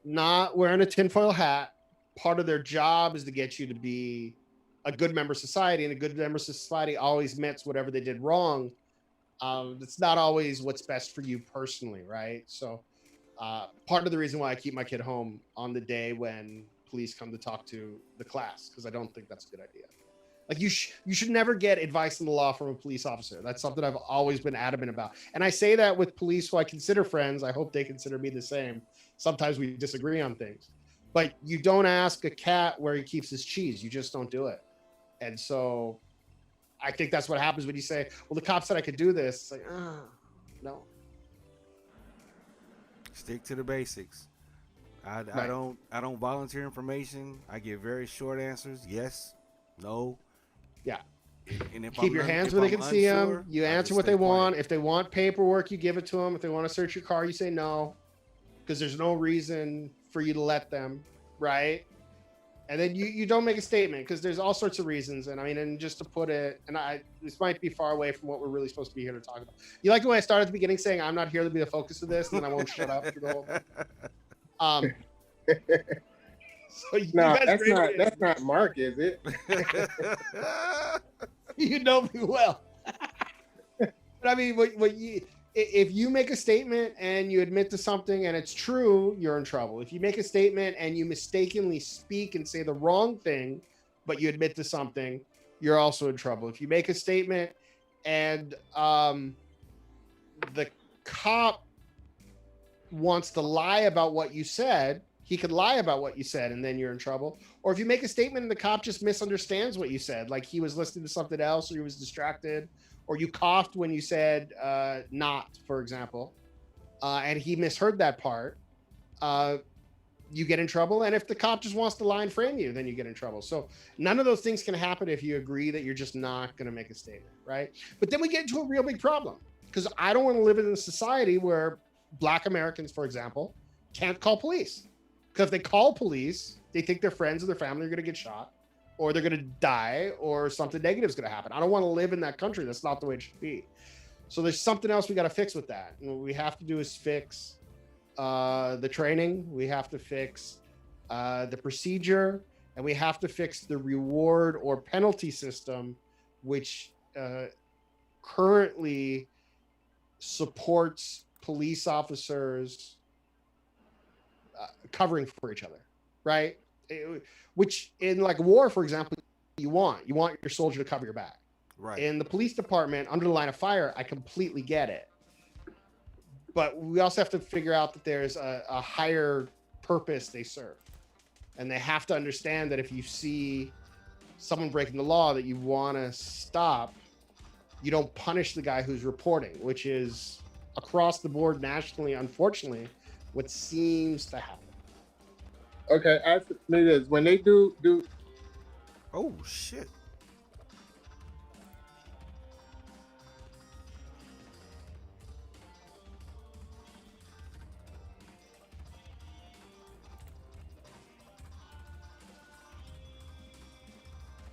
not wearing a tinfoil hat, part of their job is to get you to be a good member of society, and a good member of society always admits whatever they did wrong. It's not always what's best for you personally, right? So part of the reason why I keep my kid home on the day when police come to talk to the class, because I don't think that's a good idea. Like you should never get advice in the law from a police officer. That's something I've always been adamant about. And I say that with police who I consider friends. I hope they consider me the same. Sometimes we disagree on things. But you don't ask a cat where he keeps his cheese. You just don't do it. And so I think that's what happens when you say, well, the cop said I could do this. It's like, no. Stick to the basics. I don't volunteer information. I give very short answers. Yes, no. Yeah. And if keep your hands where they can see them. You answer what they want. If they want paperwork, you give it to them. If they want to search your car, you say no, because there's no reason for you to let them, right? And then you don't make a statement, because there's all sorts of reasons. And I mean, and just to put it, and this might be far away from what we're really supposed to be here to talk about. You like the way I started at the beginning saying I'm not here to be the focus of this, and then I won't shut up for the whole thing. So no, that's not Mark, is it? You know me well. But I mean, if you make a statement and you admit to something and it's true, you're in trouble. If you make a statement and you mistakenly speak and say the wrong thing, but you admit to something, you're also in trouble. If you make a statement and the cop wants to lie about what you said, he could lie about what you said, and then you're in trouble. Or if you make a statement and the cop just misunderstands what you said, like he was listening to something else, or he was distracted, or you coughed when you said not, for example, and he misheard that part, you get in trouble. And if the cop just wants to lie and frame you, then you get in trouble. So none of those things can happen if you agree that you're just not going to make a statement, right? But then we get into a real big problem, because I don't want to live in a society where Black Americans, for example, can't call police. Because if they call police, they think their friends or their family are going to get shot, or they're going to die, or something negative is going to happen. I don't want to live in that country. That's not the way it should be. So there's something else we got to fix with that. And what we have to do is fix the training. We have to fix the procedure, and we have to fix the reward or penalty system, which currently supports police officers covering for each other, right? Which in like war, for example, you want your soldier to cover your back. Right. In the police department, under the line of fire, I completely get it. But we also have to figure out that there's a higher purpose they serve. And they have to understand that if you see someone breaking the law that you want to stop, you don't punish the guy who's reporting, which is across the board nationally, unfortunately, what seems to happen. Okay, ask me this. When they do Oh shit.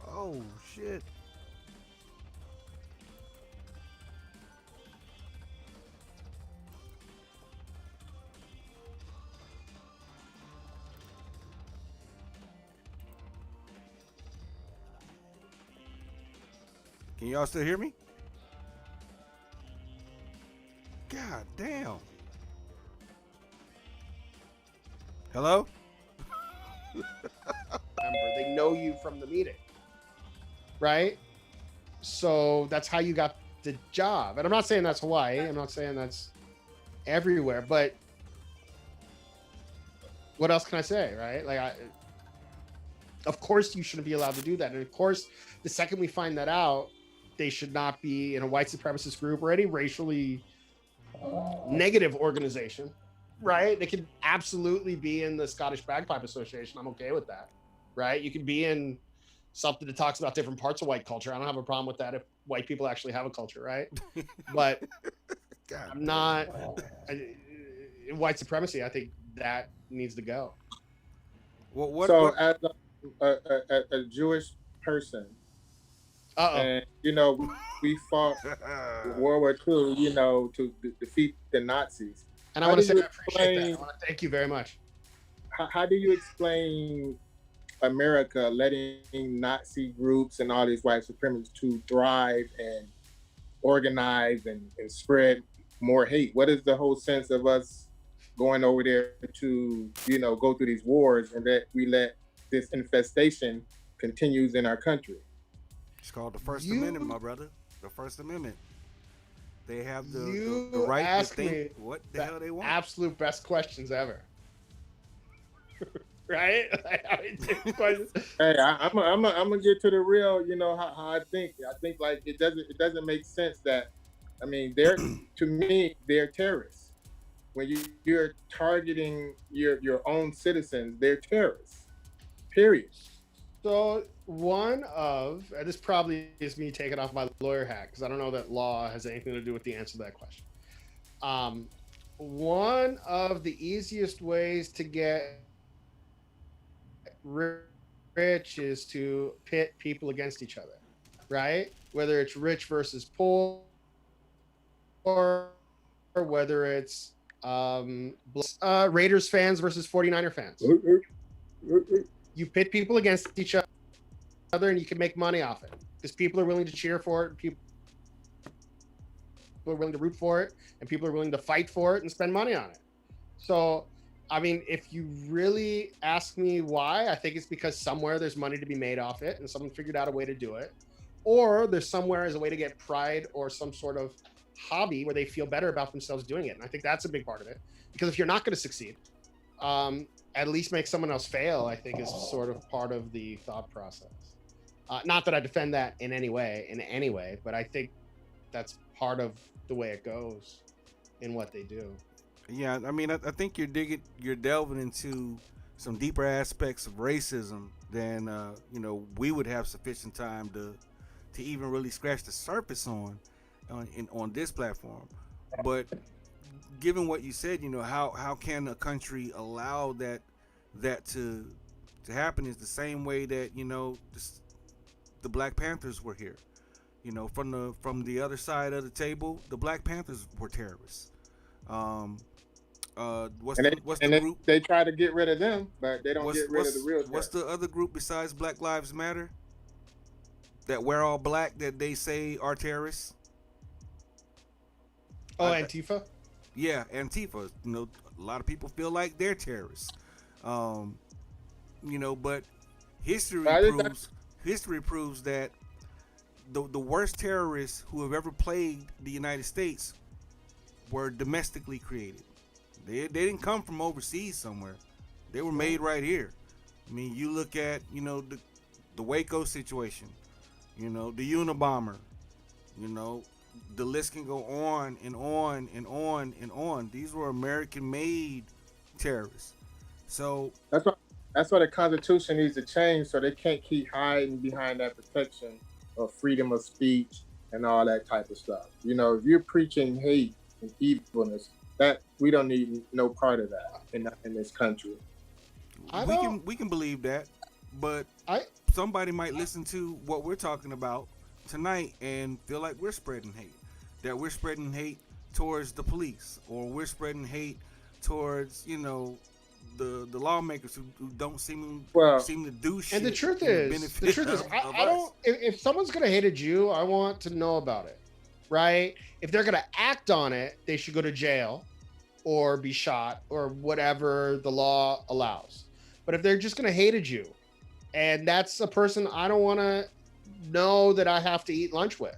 Oh shit. Can y'all still hear me? God damn. Hello? They know you from the meeting, right? So that's how you got the job. And I'm not saying that's Hawaii. I'm not saying that's everywhere, but what else can I say, right? Like, of course you shouldn't be allowed to do that. And of course, the second we find that out, they should not be in a white supremacist group or any racially negative organization, right? They could absolutely be in the Scottish Bagpipe Association. I'm okay with that, right? You can be in something that talks about different parts of white culture. I don't have a problem with that if white people actually have a culture, right? But I'm not white supremacy. I think that needs to go. As a Jewish person, and we fought World War II, to defeat the Nazis. And I want to say I appreciate that. I want to thank you very much. How do you explain America letting Nazi groups and all these white supremacists to thrive and organize and spread more hate? What is the whole sense of us going over there to, go through these wars and that we let this infestation continues in our country? It's called the First Amendment, You my brother. The First Amendment. They have the you right to ask think me what the the hell they want. absolute best questions ever. Right? I mean, the questions- Hey, I'm gonna get to the real. How I think. I think like it doesn't make sense that, I mean, to me they're terrorists. When you're targeting your own citizens, they're terrorists. Period. So and this probably is me taking off my lawyer hat because I don't know that law has anything to do with the answer to that question. One of the easiest ways to get rich is to pit people against each other, right? Whether it's rich versus poor, or whether it's Raiders fans versus 49er fans. You pit people against each other and you can make money off it because people are willing to cheer for it, people are willing to root for it, and people are willing to fight for it and spend money on it. So, I mean, if you really ask me why, I think it's because somewhere there's money to be made off it and someone figured out a way to do it, or there's somewhere as a way to get pride or some sort of hobby where they feel better about themselves doing it. And I think that's a big part of it, because if you're not going to succeed, at least make someone else fail, I think is sort of part of the thought process. Not that I defend that in any way, but I think that's part of the way it goes in what they do. Yeah, I mean, I think you're delving into some deeper aspects of racism than we would have sufficient time to even really scratch the surface on this platform. But given what you said, how can a country allow that to happen? Is the same way that the Black Panthers were here. From the other side of the table, the Black Panthers were terrorists. What's the group? They try to get rid of them, but they don't get rid of the real terrorists. What's the other group besides Black Lives Matter that wear all black that they say are terrorists? Oh, Antifa? Yeah, Antifa. A lot of people feel like they're terrorists. But history proves that the worst terrorists who have ever plagued the United States were domestically created. They didn't come from overseas somewhere. They were made right here. I mean, you look at the Waco situation, the Unabomber, the list can go on and on and on and on. These were American-made terrorists. So that's why the Constitution needs to change, so they can't keep hiding behind that protection of freedom of speech and all that type of stuff. If you're preaching hate and evilness, that we don't need no part of that in this country. We can believe that, but somebody might listen to what we're talking about tonight and feel like we're spreading hate, that we're spreading hate towards the police, or we're spreading hate towards the lawmakers who don't seem to do shit. And the truth is, I don't. If someone's gonna hate a Jew, I want to know about it, right? If they're gonna act on it, they should go to jail, or be shot, or whatever the law allows. But if they're just gonna hate a Jew, and that's a person I don't want to know that I have to eat lunch with,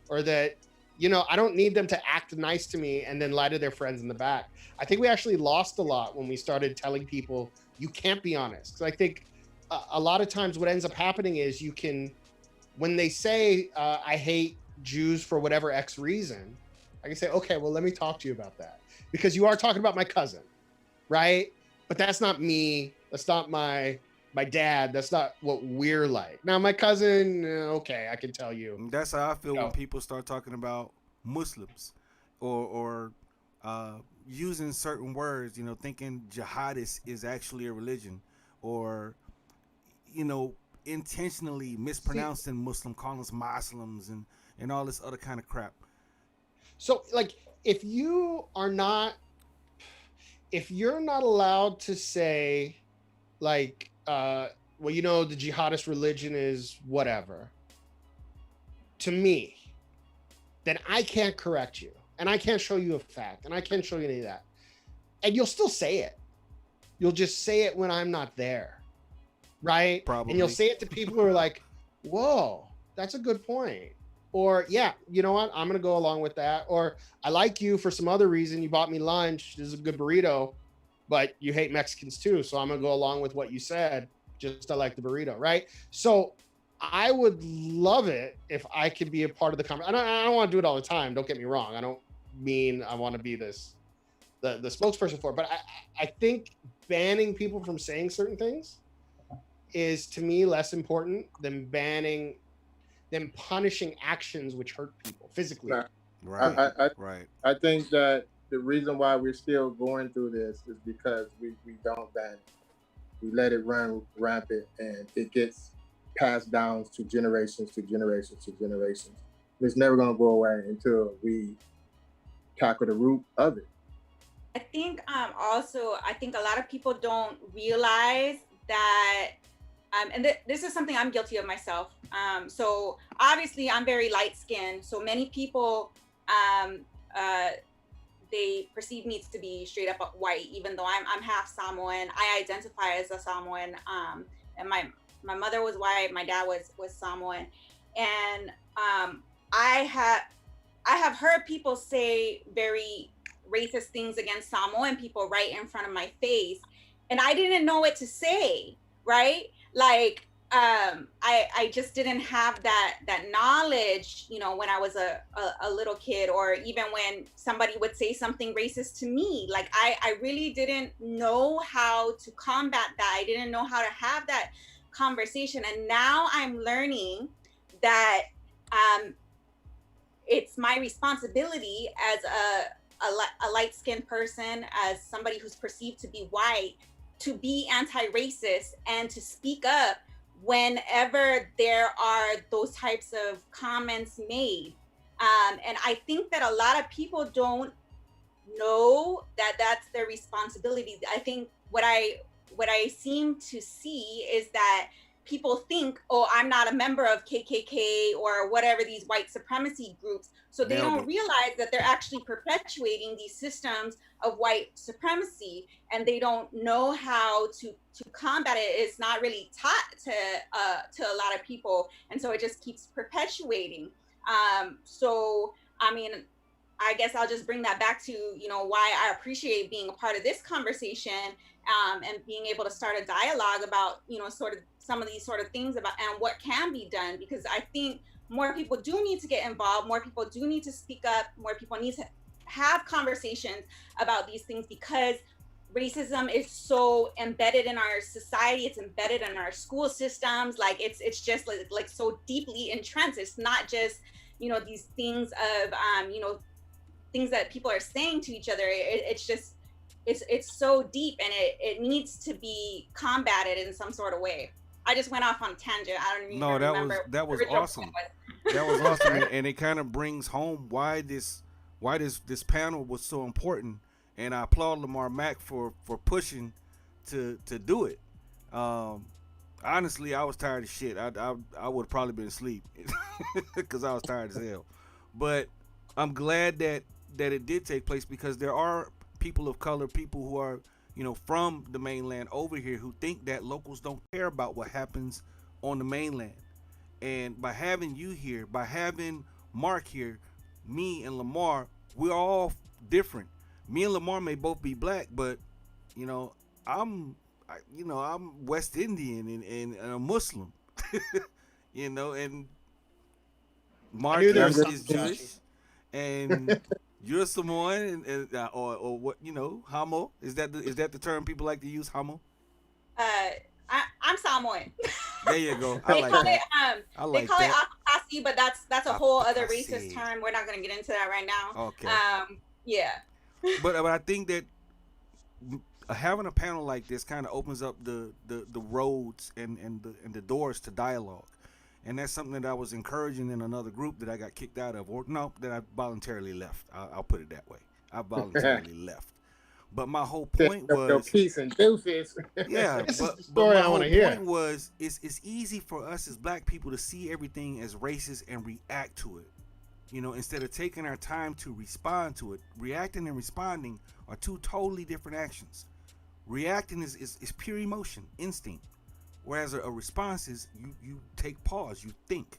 or that I don't need them to act nice to me and then lie to their friends in the back. I think we actually lost a lot when we started telling people you can't be honest. Because I think a lot of times what ends up happening is when they say I hate Jews for whatever X reason, I can say, okay, well, let me talk to you about that, because you are talking about my cousin, right? But that's not me. That's not my dad. That's not what we're like. Now, my cousin, okay, I can tell you. That's how I feel when people start talking about Muslims or using certain words, thinking jihadist is actually a religion, or, intentionally mispronouncing Muslim, calling us Muslims and all this other kind of crap. So, like, if you're not allowed to say, like, well, you know, the jihadist religion is whatever, to me, then I can't correct you. And I can't show you a fact. And I can't show you any of that. And you'll still say it. You'll just say it when I'm not there. Right? Probably. And you'll say it to people who are like, whoa, that's a good point. Or, yeah, you know what? I'm going to go along with that. Or, I like you for some other reason. You bought me lunch. This is a good burrito. But you hate Mexicans too. So I'm going to go along with what you said. Just I like the burrito. Right? So I would love it if I could be a part of the conversation. I don't want to do it all the time. Don't get me wrong. I don't mean I want to be the spokesperson for it. But I think banning people from saying certain things is, to me, less important than punishing actions which hurt people physically. Right. I think that the reason why we're still going through this is because we don't ban it. We let it run rampant, and it gets passed down to generations to generations to generations. It's never going to go away until we tackle the root of it. I think also, I think a lot of people don't realize that, and this is something I'm guilty of myself. So obviously I'm very light skinned. So many people, they perceive me to be straight up white, even though I'm half Samoan. I identify as a Samoan, and my mother was white, my dad was Samoan, and I have heard people say very racist things against Samoan people right in front of my face, and I didn't know what to say, right? Like, I just didn't have that knowledge, you know, when I was a little kid, or even when somebody would say something racist to me. Like, I really didn't know how to combat that. I didn't know how to have that conversation. And now I'm learning that it's my responsibility as a light-skinned person, as somebody who's perceived to be white, to be anti-racist and to speak up whenever there are those types of comments made. And I think that a lot of people don't know that that's their responsibility. I think what I seem to see is that people think, oh, I'm not a member of KKK or whatever, these white supremacy groups. So they don't realize that they're actually perpetuating these systems of white supremacy, and they don't know how to combat it. It's not really taught to a lot of people, and so it just keeps perpetuating. So I mean, I guess I'll just bring that back to, you know, why I appreciate being a part of this conversation, and being able to start a dialogue about, you know, sort of some of these sort of things about and what can be done, because I think more people do need to get involved, more people do need to speak up, more people need to have conversations about these things, because racism is so embedded in our society, it's embedded in our school systems, like it's just like so deeply entrenched. It's not just, you know, these things of you know, things that people are saying to each other. It's just it's so deep, and it needs to be combated in some sort of way. I just went off on a tangent. I don't even remember. That was awesome. That was awesome, and it kind of brings home why this panel was so important. And I applaud Lamar Mack for pushing to do it. Honestly, I was tired of shit. I would have probably been asleep because I was tired as hell. But I'm glad that it did take place, because there are people of color, people who are, you know, from the mainland over here, who think that locals don't care about what happens on the mainland. And by having you here, by having Mark here, me and Lamar, we're all different. Me and Lamar may both be black, but, you know, I'm West Indian and a Muslim, you know, and Mark is Jewish, and you're Samoan, and or what, you know, Hamo. Is that the term people like to use, Hamo? I'm Samoan. There you go. They call it they call it Akasi, but that's a whole other racist term. We're not going to get into that right now. Okay. Yeah. But I think that having a panel like this kind of opens up the roads and the doors to dialogue, and that's something that I was encouraging in another group that I got kicked out of, or no, that I voluntarily left. I'll put it that way. I voluntarily left. But my whole point was, peace and deuces. yeah. This is but the story my I whole wanna hear. point was, it's easy for us as black people to see everything as racist and react to it. You know, instead of taking our time to respond to it. Reacting and responding are two totally different actions. Reacting is pure emotion, instinct. Whereas a response is you take pause, you think,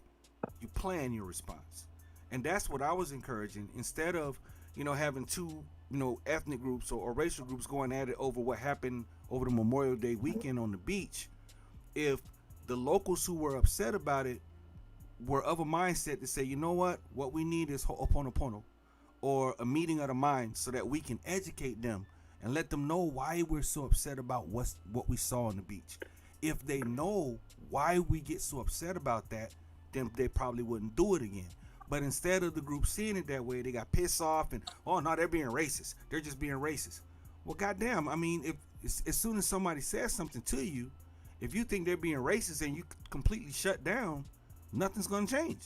you plan your response. And that's what I was encouraging. Instead of, having two, ethnic groups or racial groups going at it over what happened over the Memorial Day weekend on the beach, if the locals who were upset about it were of a mindset to say, you know what we need is ho'oponopono, or a meeting of the minds, so that we can educate them and let them know why we're so upset about what we saw on the beach. If they know why we get so upset about that, then they probably wouldn't do it again. But instead of the group seeing it that way, they got pissed off and, oh no, they're being racist. They're just being racist. Well, goddamn, I mean, if as soon as somebody says something to you, if you think they're being racist and you completely shut down, nothing's gonna change.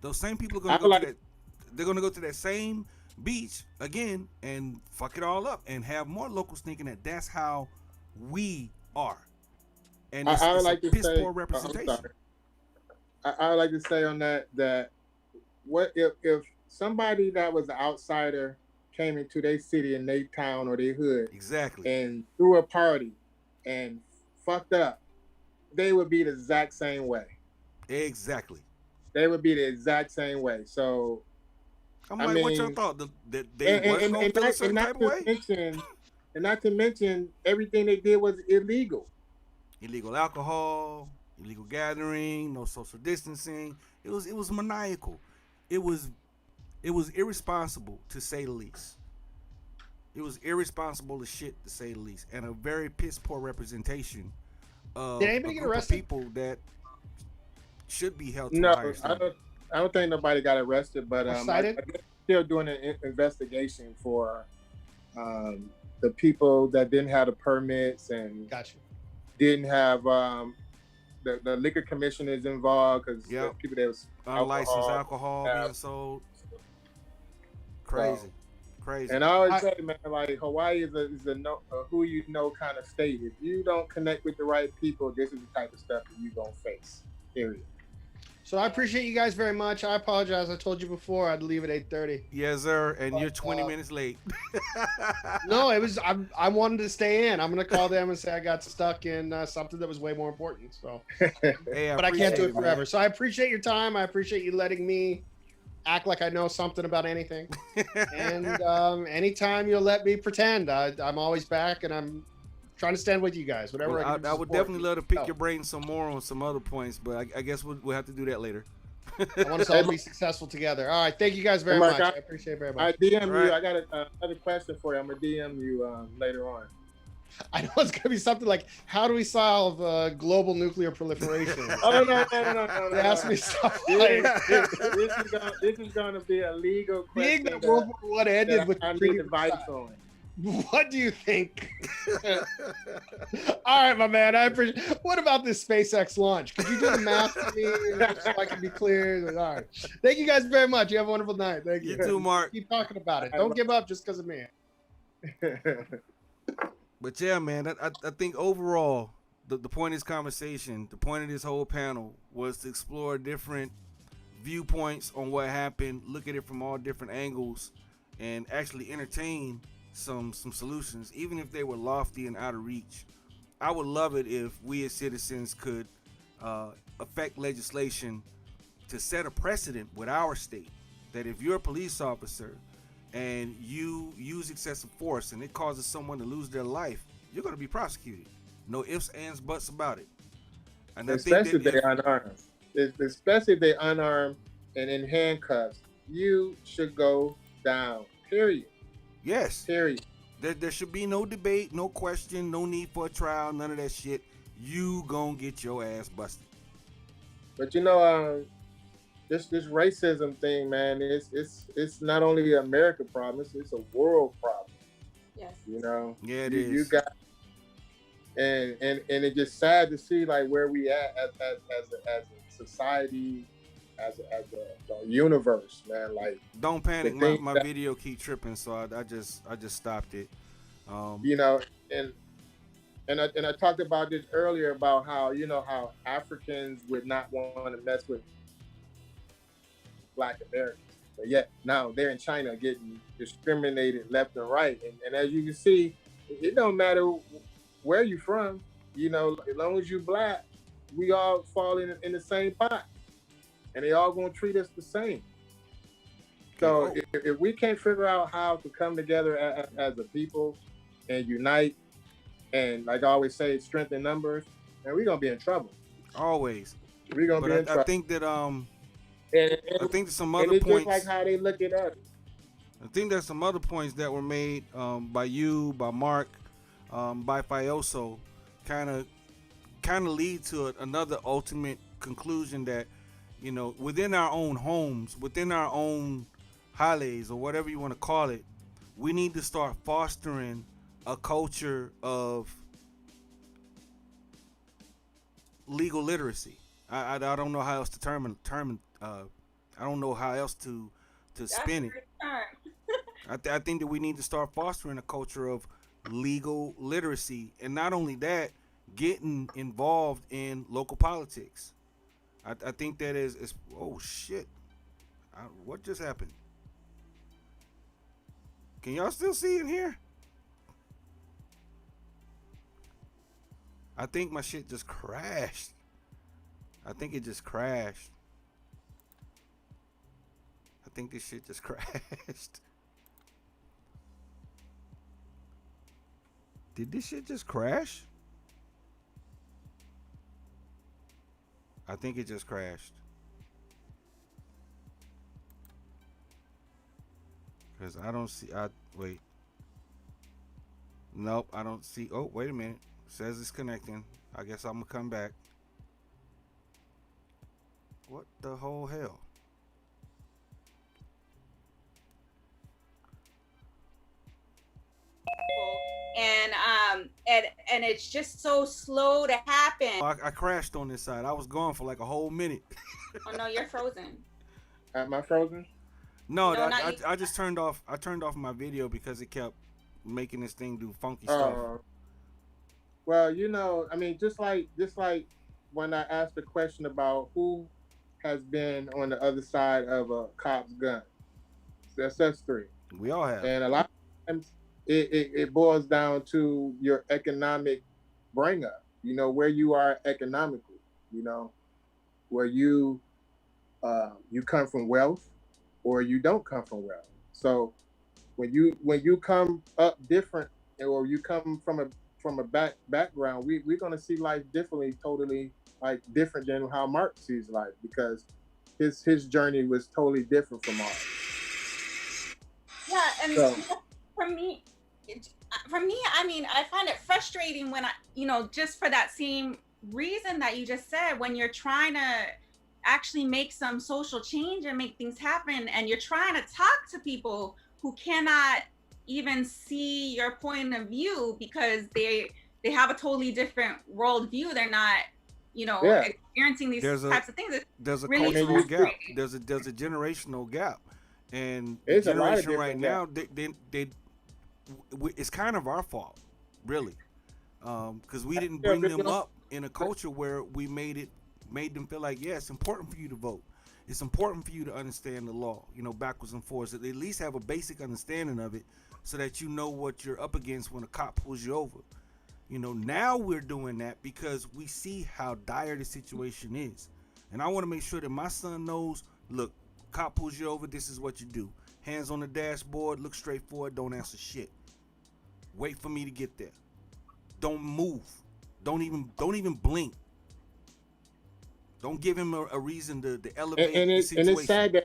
Those same people are gonna go to that. They're gonna go to that same beach again and fuck it all up and have more locals thinking that that's how we are. And it's, I would it's like a to piss say, poor representation. I would like to say on that what if somebody that was an outsider came into their city and their town or their hood Exactly. and threw a party and fucked up, they would be the exact same way. Exactly. They would be the exact same way. So I'm like, what y'all thought? That they wasn't gonna feel a certain type of way? And not to mention, everything they did was illegal. Illegal alcohol, illegal gathering, no social distancing. It was maniacal. It was irresponsible, to say the least. It was irresponsible as shit, to say the least, and a very piss poor representation of Did anybody a get group of arrested? people that should be held to a No, higher standard. I don't think nobody got arrested, but Cited? I'm still doing an investigation for the people that didn't have the permits and Gotcha. didn't have the liquor commission is involved because people that was unlicensed alcohol being sold. Crazy. And I always say, man, like Hawaii is a who you know kind of state. If you don't connect with the right people, this is the type of stuff that you're gonna face. Period. So I appreciate you guys very much. I apologize. I told you before I'd leave at 8:30. Yes, sir. And you're 20 minutes late. No, it was I wanted to stay in. I'm gonna call them and say I got stuck in something that was way more important. So, hey, but I can't do it forever. Man. So I appreciate your time. I appreciate you letting me act like I know something about anything. And anytime you'll let me pretend, I'm always back, and I'm trying to stand with you guys. Whatever. Well, I would definitely love to pick your brain some more on some other points, but I guess we'll have to do that later. I want us all to be successful together. All right, thank you guys very much. I appreciate it very much. I DM you. I got another question for you. I'm gonna DM you later on. I know it's gonna be something like, how do we solve global nuclear proliferation? Oh no! Ask me stuff like this is gonna be a legal question. Being that World War I ended with I need advice on. What do you think? All right, my man. I appreciate. What about this SpaceX launch? Could you do the math for me so I can be clear? All right. Thank you guys very much. You have a wonderful night. Thank you. You too, Mark. Keep talking about it. Don't give up just because of me. But yeah, man, I think overall, the point of this conversation, the point of this whole panel was to explore different viewpoints on what happened, look at it from all different angles, and actually entertain some solutions, even if they were lofty and out of reach. I would love it if we as citizens could affect legislation to set a precedent with our state, that if you're a police officer and you use excessive force and it causes someone to lose their life, you're going to be prosecuted. No ifs, ands, buts about it. And especially if they're unarmed. Especially if they're unarmed and in handcuffs, you should go down. Period. Yes. Period. There should be no debate, no question, no need for a trial, none of that shit. You gonna get your ass busted. But this racism thing, man, it's not only an American problem, it's a world problem. Yes. You know? Yeah, it is. You got and it's just sad to see like where we at as a society, as a universe, man. Like, don't panic, my video keep tripping, so I just stopped it. Um, You know, and and I talked about this earlier about how how Africans would not want to mess with Black Americans, but yet now they're in China getting discriminated left and right, and as you can see, it don't matter where you from. As long as you Black, we all fall in the same pot, and they all gonna treat us the same. okay. So Oh, if we can't figure out how to come together as a people and unite, and like I always say, strength in numbers, and we're gonna be in trouble. always. We're gonna But be in I trouble. think that And, I and, think that some and other it's just like points. how they look at us. I think there's some other points that were made by you, by Mark, by Fioso, kind of lead to another ultimate conclusion that within our own homes, within our own holidays or whatever you want to call it, we need to start fostering a culture of legal literacy. I don't know how else to I don't know how else to That's a spin it. great term. I think that we need to start fostering a culture of legal literacy, and not only that, getting involved in local politics. I think that is oh shit. What just happened? Can y'all still see in here? I think my shit just crashed. I think it just crashed. I think this shit just crashed. Did this shit just crash? I think it just crashed. Cause I don't see. Wait. Nope, I don't see. Oh, wait a minute. It says it's connecting. I guess I'm gonna come back. What the whole hell? And it's just so slow to happen. I crashed on this side. I was gone for like a whole minute. Oh no, you're frozen. Am I frozen? No, No, not you. I just turned off. I turned off my video because it kept making this thing do funky stuff. Well, I mean, just like when I asked the question about who has been on the other side of a cop's gun, that's us three. We all have. And a lot of times it boils down to your economic bring up, where you are economically, where you come from wealth or you don't come from wealth. So when you come up different, or you come from a background, we're gonna see life differently, totally like different than how Mark sees life, because his journey was totally different from ours. Yeah, and So for me, I mean, I find it frustrating when just for that same reason that you just said, when you're trying to actually make some social change and make things happen, and you're trying to talk to people who cannot even see your point of view because they have a totally different worldview. They're not, yeah, experiencing these types of things. It's There's a really cultural gap. frustrating. There's a generational gap, and the it's a lot of generation right different now, gaps. it's kind of our fault, really, because we didn't Yeah, bring but, them up in a culture where we made them feel like, yeah, it's important for you to vote. It's important for you to understand the law, backwards and forwards. At least have a basic understanding of it, so that you know what you're up against when a cop pulls you over. Now we're doing that because we see how dire the situation is, and I want to make sure that my son knows. Look, cop pulls you over. This is what you do. Hands on the dashboard. Look straight forward. Don't answer shit. Wait for me to get there. Don't move. Don't even blink. Don't give him a reason to elevate the situation. And it's sad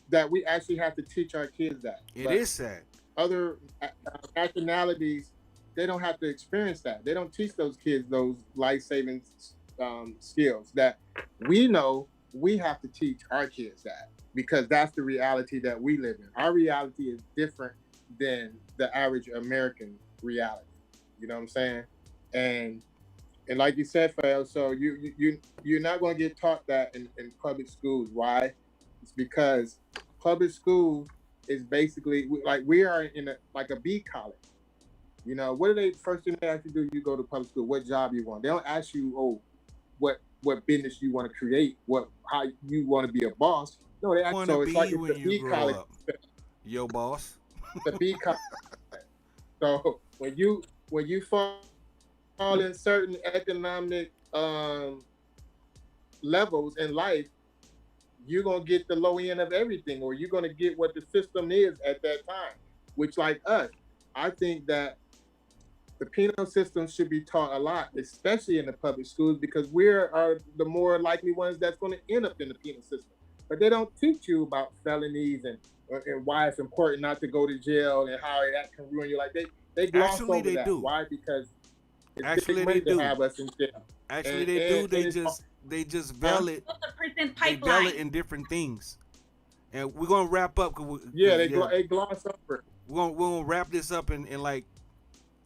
that we actually have to teach our kids that. It is sad. Other nationalities, they don't have to experience that. They don't teach those kids those life-saving skills that we know we have to teach our kids that, because that's the reality that we live in. Our reality is different than the average American reality. You know what I'm saying? And like you said, Fael, so you're not going to get taught that in public schools. Why? It's because public schools is basically like we are in a like a B college. You know, what do they first thing they ask you to do? You go to public school. What job you want? They don't ask you, oh, what business you want to create, what how you want to be a boss. No, they ask. Want to So it's like be it's the when you B grow college. up, yo boss. The B college. So when you fall in certain economic levels in life, you're gonna get the low end of everything, or you're gonna get what the system is at that time. Which, like us, I think that the penal system should be taught a lot, especially in the public schools, because are the more likely ones that's going to end up in the penal system. But they don't teach you about felonies and why it's important not to go to jail and how that can ruin your life. They gloss Actually, over they that. do. Why? Because it's Actually, big money they do. to have us in jail. Actually, they do. They just veil it. They veil it in different things. And we're gonna wrap up. They gloss over it. We're gonna wrap this up in like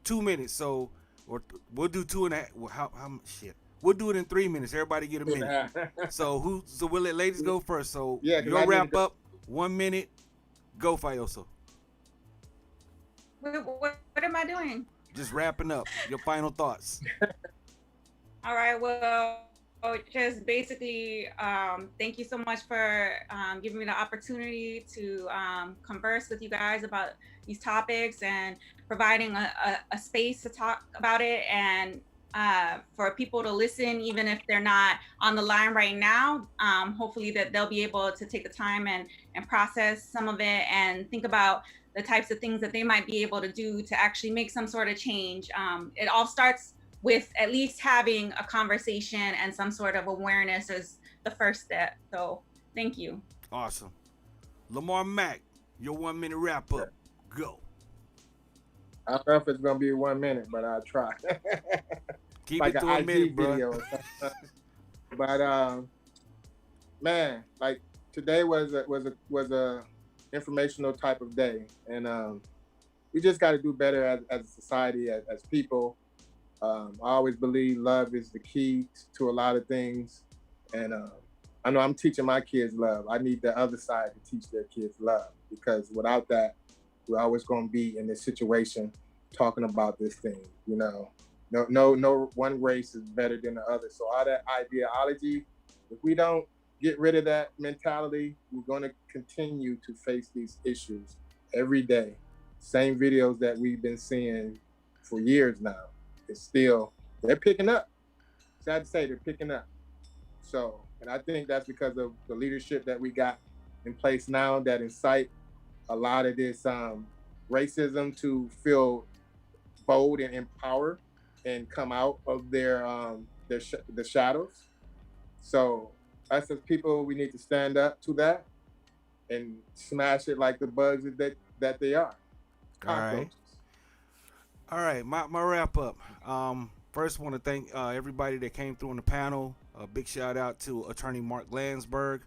2 minutes. So, or we'll do 2.5. Well, how shit? We'll do it in 3 minutes. Everybody get a minute. So we'll let ladies go first. So you'll wrap up 1 minute. Go, Fioso. What am I doing? Just wrapping up. Your final thoughts. All right. Well, just basically, thank you so much for giving me the opportunity to converse with you guys about these topics and providing a space to talk about it, and for people to listen, even if they're not on the line right now. Hopefully that they'll be able to take the time and process some of it and think about the types of things that they might be able to do to actually make some sort of change. It all starts with at least having a conversation, and some sort of awareness is the first step. So thank you. Awesome. Lamar Mack, your 1 minute wrap up. Go. I don't know if it's gonna be 1 minute, but I'll try. Keep like it to an a minute, video bro. But man, like today was a informational type of day, and we just got to do better as a society, as people. I always believe love is the key to a lot of things, and I know I'm teaching my kids love. I need the other side to teach their kids love, because without that, we're always going to be in this situation talking about this thing. You know, no one race is better than the other. So all that ideology, if we don't get rid of that mentality, we're going to continue to face these issues every day. Same videos that we've been seeing for years now. It's still, they're picking up. Sad to say, they're picking up. So, and I think that's because of the leadership that we got in place now that incite a lot of this racism to feel bold and empowered and come out of the shadows. So us as people, we need to stand up to that and smash it like the bugs that they are. Cockroaches. All right, my wrap up. First, want to thank everybody that came through on the panel. A big shout out to Attorney Mark Landsberg.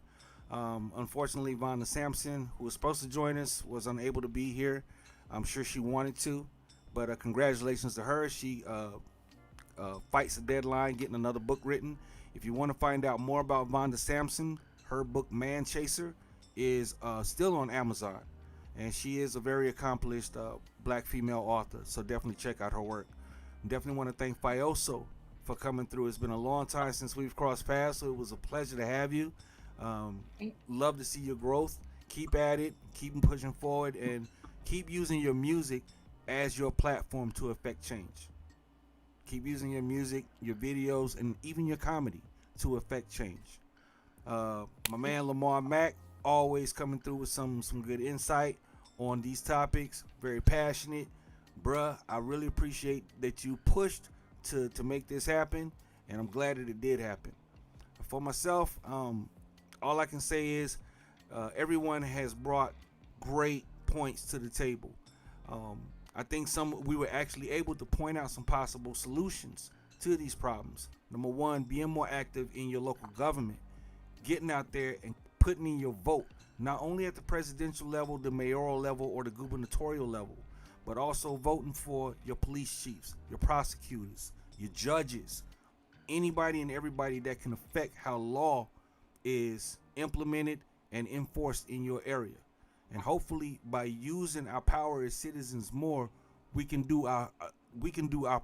Unfortunately, Vonda Sampson, who was supposed to join us, was unable to be here. I'm sure she wanted to, but congratulations to her. She fights the deadline, getting another book written. If you want to find out more about Vonda Sampson, her book Man Chaser is still on Amazon, and she is a very accomplished black female author, so definitely check out her work. Definitely want to thank Fioso for coming through. It's been a long time since we've crossed paths, so it was a pleasure to have you. Love to see your growth. Keep at it, keep pushing forward, and keep using your music as your platform to affect change. Keep using your music, your videos, and even your comedy to affect change. My man Lamar Mack, always coming through with some good insight on these topics. Very passionate. Bruh, I really appreciate that you pushed to make this happen, and I'm glad that it did happen. For myself, all I can say is everyone has brought great points to the table. I think we were actually able to point out some possible solutions to these problems. Number one, being more active in your local government, getting out there and putting in your vote, not only at the presidential level, the mayoral level, or the gubernatorial level, but also voting for your police chiefs, your prosecutors, your judges, anybody and everybody that can affect how law is implemented and enforced in your area. And hopefully, by using our power as citizens more, we can do our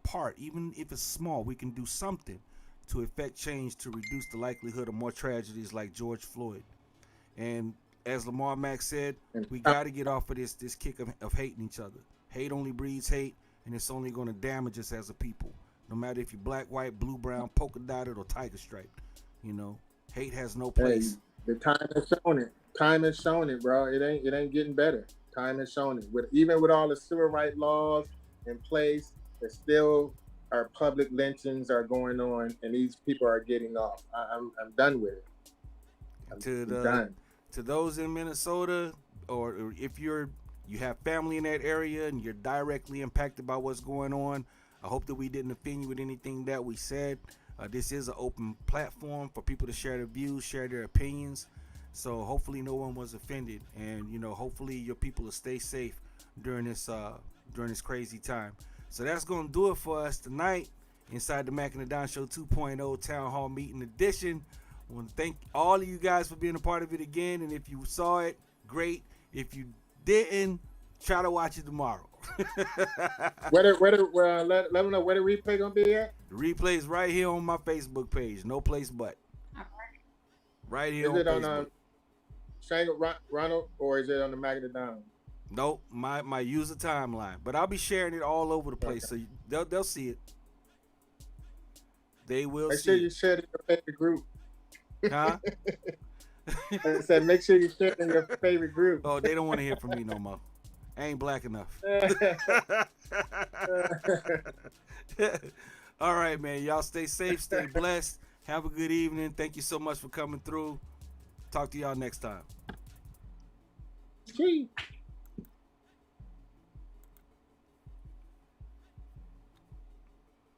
part, even if it's small. We can do something to effect change to reduce the likelihood of more tragedies like George Floyd. And as Lamar Max said, we got to get off of this kick of hating each other. Hate only breeds hate, and it's only going to damage us as a people. No matter if you're black, white, blue, brown, polka dotted, or tiger striped, hate has no place. Hey, the time has shown it. Time has shown it, bro. It ain't getting better. Time has shown it. Even with all the civil rights laws in place, there still are public lynchings are going on, and these people are getting off. I'm done with it. I'm done. To those in Minnesota, or if you have family in that area and you're directly impacted by what's going on, I hope that we didn't offend you with anything that we said. This is an open platform for people to share their views, share their opinions. So hopefully no one was offended, and hopefully your people will stay safe during this crazy time. So that's gonna do it for us tonight inside the Mac and the Don Show 2.0 Town Hall Meeting Edition. I want to thank all of you guys for being a part of it again, and if you saw it, great. If you didn't, try to watch it tomorrow. Let them know where the replay gonna be at. The replay is right here on my Facebook page. No place but. Right here on Facebook. Is it on Shango Ronald, or is it on the Mac and the Don? Nope, my user timeline. But I'll be sharing it all over the place, so they'll see it. They will see it. Make sure you share it in your favorite group. Huh? I said make sure you share it in your favorite group. Oh, they don't want to hear from me no more. I ain't black enough. All right, man. Y'all stay safe, stay blessed. Have a good evening. Thank you so much for coming through. Talk to y'all next time. Sweet.